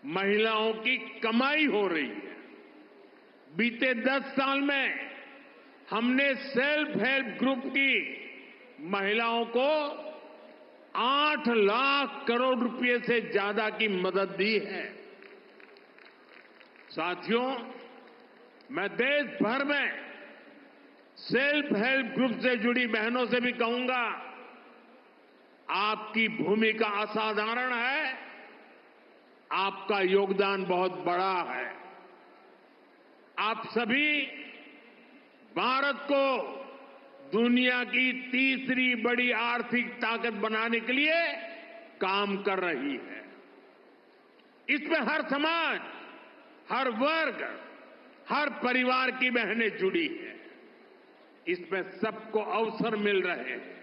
महिलाओं की कमाई हो रही है। बीते 10 साल में हमने सेल्फ हेल्प ग्रुप की महिलाओं को 8 लाख करोड़ रुपए से ज्यादा की मदद दी है। साथियों, मैं देश भर में सेल्फ हेल्प ग्रुप से जुड़ी बहनों से भी कहूंगा, आपकी भूमिका असाधारण है, आपका योगदान बहुत बड़ा है। आप सभी भारत को दुनिया की तीसरी बड़ी आर्थिक ताकत बनाने के लिए काम कर रही है। इसमें हर समाज, हर वर्ग, हर परिवार की बहनें जुड़ी हैं। इसमें सबको अवसर मिल रहे हैं।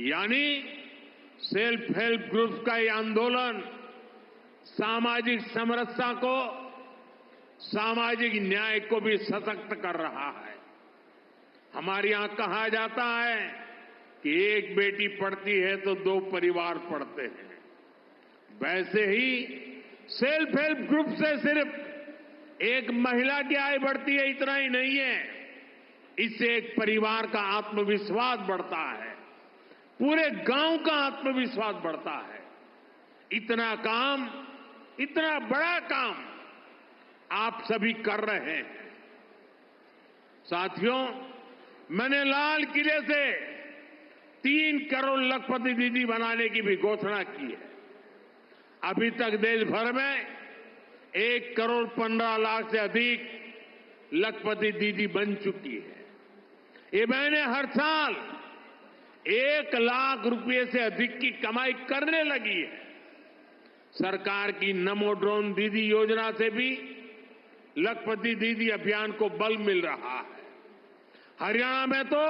यानी सेल्फ हेल्प ग्रुप का ये आंदोलन सामाजिक समरसता को सामाजिक न्याय को भी सशक्त कर रहा है। हमारे यहां कहा जाता है कि एक बेटी पढ़ती है तो 2 परिवार पढ़ते हैं। वैसे ही सेल्फ हेल्प ग्रुप से सिर्फ एक महिला की आय बढ़ती है, इतना ही नहीं है। इससे एक परिवार का आत्मविश्वास बढ़ता है, पूरे गांव का आत्मविश्वास बढ़ता है। इतना काम, इतना बड़ा काम आप सभी कर रहे हैं। साथियों, मैंने लाल किले से 3 करोड़ लखपति दीदी बनाने की भी घोषणा की है। अभी तक देश भर में 1 करोड़ 15 लाख से अधिक लखपति दीदी बन चुकी है। ये बहनें हर साल 1 लाख रुपए से अधिक की कमाई करने लगी है। सरकार की नमो ड्रोन दीदी योजना से भी लखपति दीदी अभियान को बल मिल रहा है। हरियाणा में तो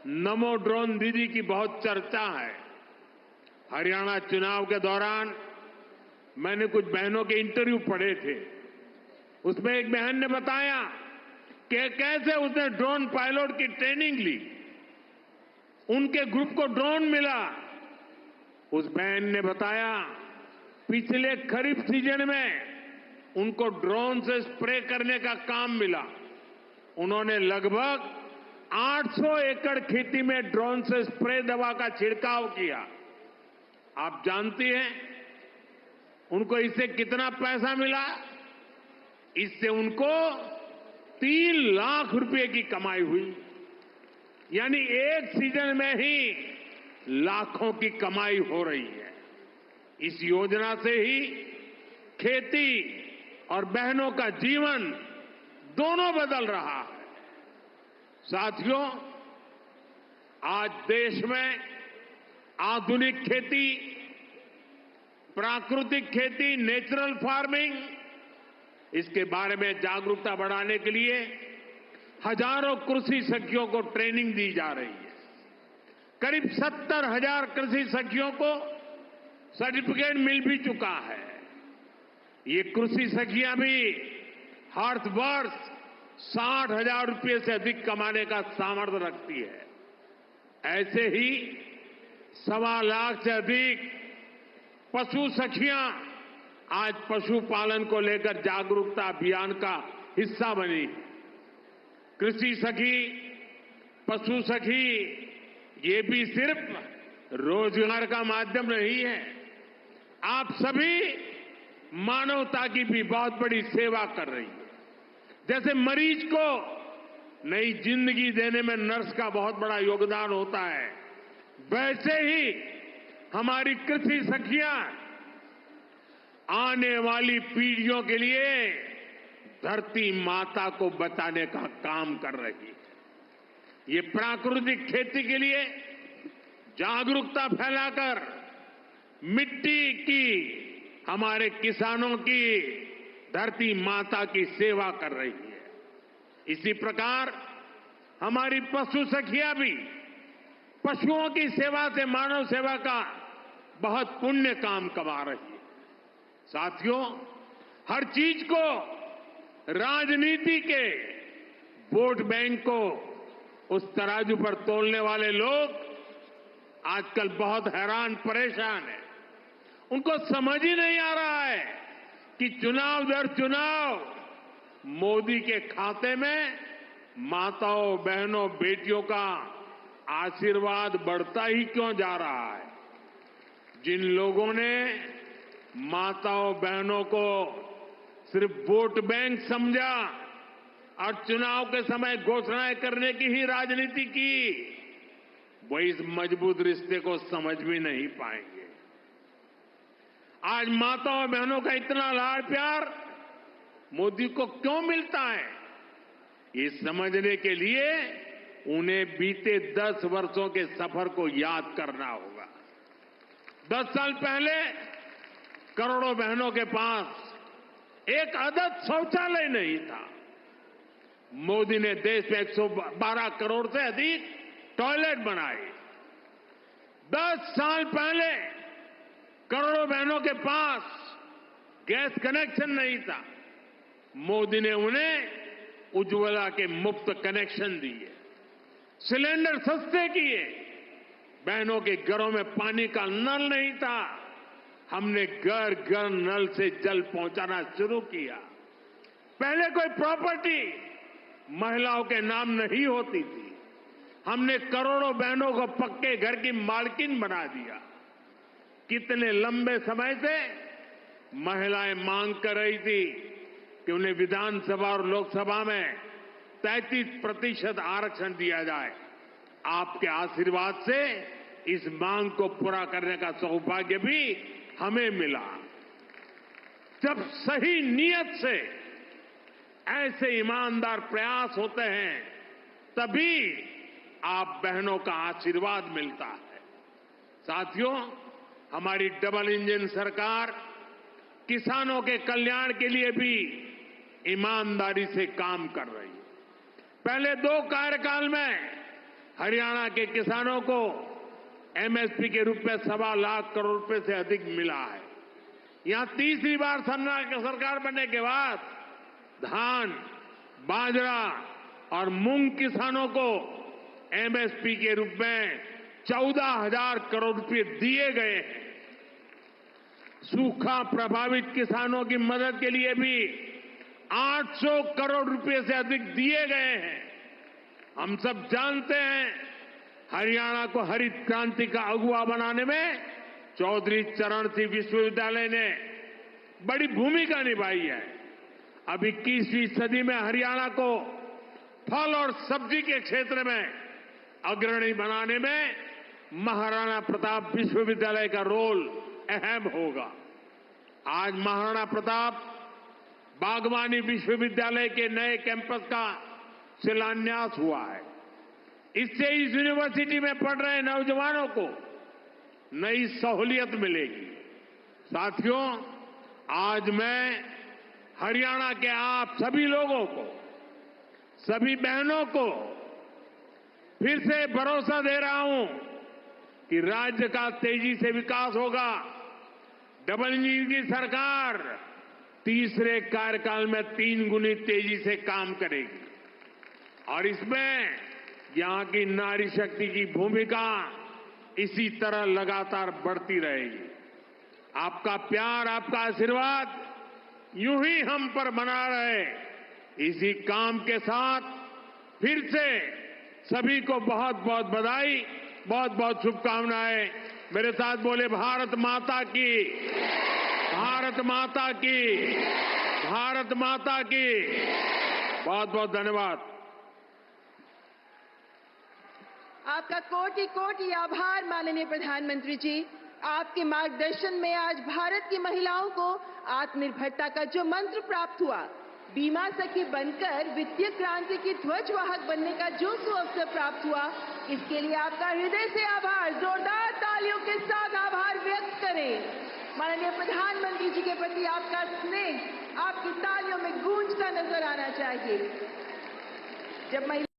नमो ड्रोन दीदी की बहुत चर्चा है। हरियाणा चुनाव के दौरान मैंने कुछ बहनों के इंटरव्यू पढ़े थे। उसमें एक बहन ने बताया कि कैसे उसने ड्रोन पायलट की ट्रेनिंग ली, उनके ग्रुप को ड्रोन मिला। उस बहन ने बताया पिछले खरीफ सीजन में उनको ड्रोन से स्प्रे करने का काम मिला। उन्होंने लगभग 800 एकड़ खेती में ड्रोन से स्प्रे दवा का छिड़काव किया। आप जानती हैं उनको इससे कितना पैसा मिला? इससे उनको 3 लाख रुपए की कमाई हुई। यानी एक सीजन में ही लाखों की कमाई हो रही है। इस योजना से ही खेती और बहनों का जीवन दोनों बदल रहा है। साथियों, आज देश में आधुनिक खेती, प्राकृतिक खेती, नेचुरल फार्मिंग, इसके बारे में जागरूकता बढ़ाने के लिए हजारों कृषि सखियों को ट्रेनिंग दी जा रही है। करीब 70,000 कृषि सखियों को सर्टिफिकेट मिल भी चुका है। ये कृषि सखियां भी हर वर्ष 60,000 रुपये से अधिक कमाने का सामर्थ्य रखती है। ऐसे ही 1.25 लाख से अधिक पशु सखियां आज पशुपालन को लेकर जागरूकता अभियान का हिस्सा बनी। कृषि सखी, पशु सखी, ये भी सिर्फ रोजगार का माध्यम नहीं है, आप सभी मानवता की भी बहुत बड़ी सेवा कर रही है। जैसे मरीज को नई जिंदगी देने में नर्स का बहुत बड़ा योगदान होता है, वैसे ही हमारी कृषि सखियां आने वाली पीढ़ियों के लिए धरती माता को बचाने का काम कर रही है। ये प्राकृतिक खेती के लिए जागरूकता फैलाकर मिट्टी की, हमारे किसानों की, धरती माता की सेवा कर रही है। इसी प्रकार हमारी पशु सखियां भी पशुओं की सेवा से मानव सेवा का बहुत पुण्य काम कमा रही है। साथियों, हर चीज को राजनीति के वोट बैंक को उस तराजू पर तोलने वाले लोग आजकल बहुत हैरान परेशान हैं। उनको समझ ही नहीं आ रहा है कि चुनाव दर चुनाव मोदी के खाते में माताओं, बहनों, बेटियों का आशीर्वाद बढ़ता ही क्यों जा रहा है। जिन लोगों ने माताओं, बहनों को सिर्फ वोट बैंक समझा और चुनाव के समय घोषणाएं करने की ही राजनीति की, वो इस मजबूत रिश्ते को समझ भी नहीं पाएंगे। आज माताओं, बहनों का इतना लाड़ प्यार मोदी को क्यों मिलता है, ये समझने के लिए उन्हें बीते 10 वर्षों के सफर को याद करना होगा। 10 साल पहले करोड़ों बहनों के पास एक आदत शौचालय नहीं था। मोदी ने देश में 112 करोड़ से अधिक टॉयलेट बनाए। 10 साल पहले करोड़ों बहनों के पास गैस कनेक्शन नहीं था। मोदी ने उन्हें उज्ज्वला के मुफ्त कनेक्शन दिए, सिलेंडर सस्ते किए, बहनों के घरों में पानी का नल नहीं था, हमने घर घर नल से जल पहुंचाना शुरू किया। पहले कोई प्रॉपर्टी महिलाओं के नाम नहीं होती थी, हमने करोड़ों बहनों को पक्के घर की मालकिन बना दिया। कितने लंबे समय से महिलाएं मांग कर रही थी कि उन्हें विधानसभा और लोकसभा में 33% आरक्षण दिया जाए। आपके आशीर्वाद से इस मांग को पूरा करने का सौभाग्य भी हमें मिला। जब सही नियत से ऐसे ईमानदार प्रयास होते हैं तभी आप बहनों का आशीर्वाद मिलता है। साथियों, हमारी डबल इंजन सरकार किसानों के कल्याण के लिए भी ईमानदारी से काम कर रही है। पहले 2 कार्यकाल में हरियाणा के किसानों को एमएसपी के रूप में 1.25 लाख करोड़ रुपए से अधिक मिला है। यहां तीसरी बार सरकार बनने के बाद धान, बाजरा और मूंग किसानों को एमएसपी के रूप में 14,000 करोड़ रुपए दिए गए हैं। सूखा प्रभावित किसानों की मदद के लिए भी 800 करोड़ रुपए से अधिक दिए गए हैं। हम सब जानते हैं हरियाणा को हरित क्रांति का अगुवा बनाने में चौधरी चरण सिंह विश्वविद्यालय ने बड़ी भूमिका निभाई है। अब 21वीं सदी में हरियाणा को फल और सब्जी के क्षेत्र में अग्रणी बनाने में महाराणा प्रताप विश्वविद्यालय का रोल अहम होगा। आज महाराणा प्रताप बागवानी विश्वविद्यालय के नए कैंपस का शिलान्यास हुआ है। इससे इस यूनिवर्सिटी में पढ़ रहे नौजवानों को नई सहूलियत मिलेगी। साथियों, आज मैं हरियाणा के आप सभी लोगों को, सभी बहनों को फिर से भरोसा दे रहा हूं कि राज्य का तेजी से विकास होगा। डबल इंजन की सरकार तीसरे कार्यकाल में 3 गुनी तेजी से काम करेगी और इसमें यहां की नारी शक्ति की भूमिका इसी तरह लगातार बढ़ती रहेगी। आपका प्यार, आपका आशीर्वाद यूं ही हम पर बना रहे। इसी काम के साथ फिर से सभी को बहुत बहुत बधाई, बहुत बहुत शुभकामनाएं। मेरे साथ बोले भारत माता की, भारत माता की, भारत माता की। बहुत बहुत धन्यवाद। आपका कोटि कोटि आभार माननीय प्रधानमंत्री जी। आपके मार्गदर्शन में आज भारत की महिलाओं को आत्मनिर्भरता का जो मंत्र प्राप्त हुआ, बीमा सखी बनकर वित्तीय क्रांति की ध्वजवाहक बनने का जो सुअवसर प्राप्त हुआ, इसके लिए आपका हृदय से आभार। जोरदार तालियों के साथ आभार व्यक्त करें। माननीय प्रधानमंत्री जी के प्रति आपका स्नेह आपकी तालियों में गूंजता नजर आना चाहिए। जब महिला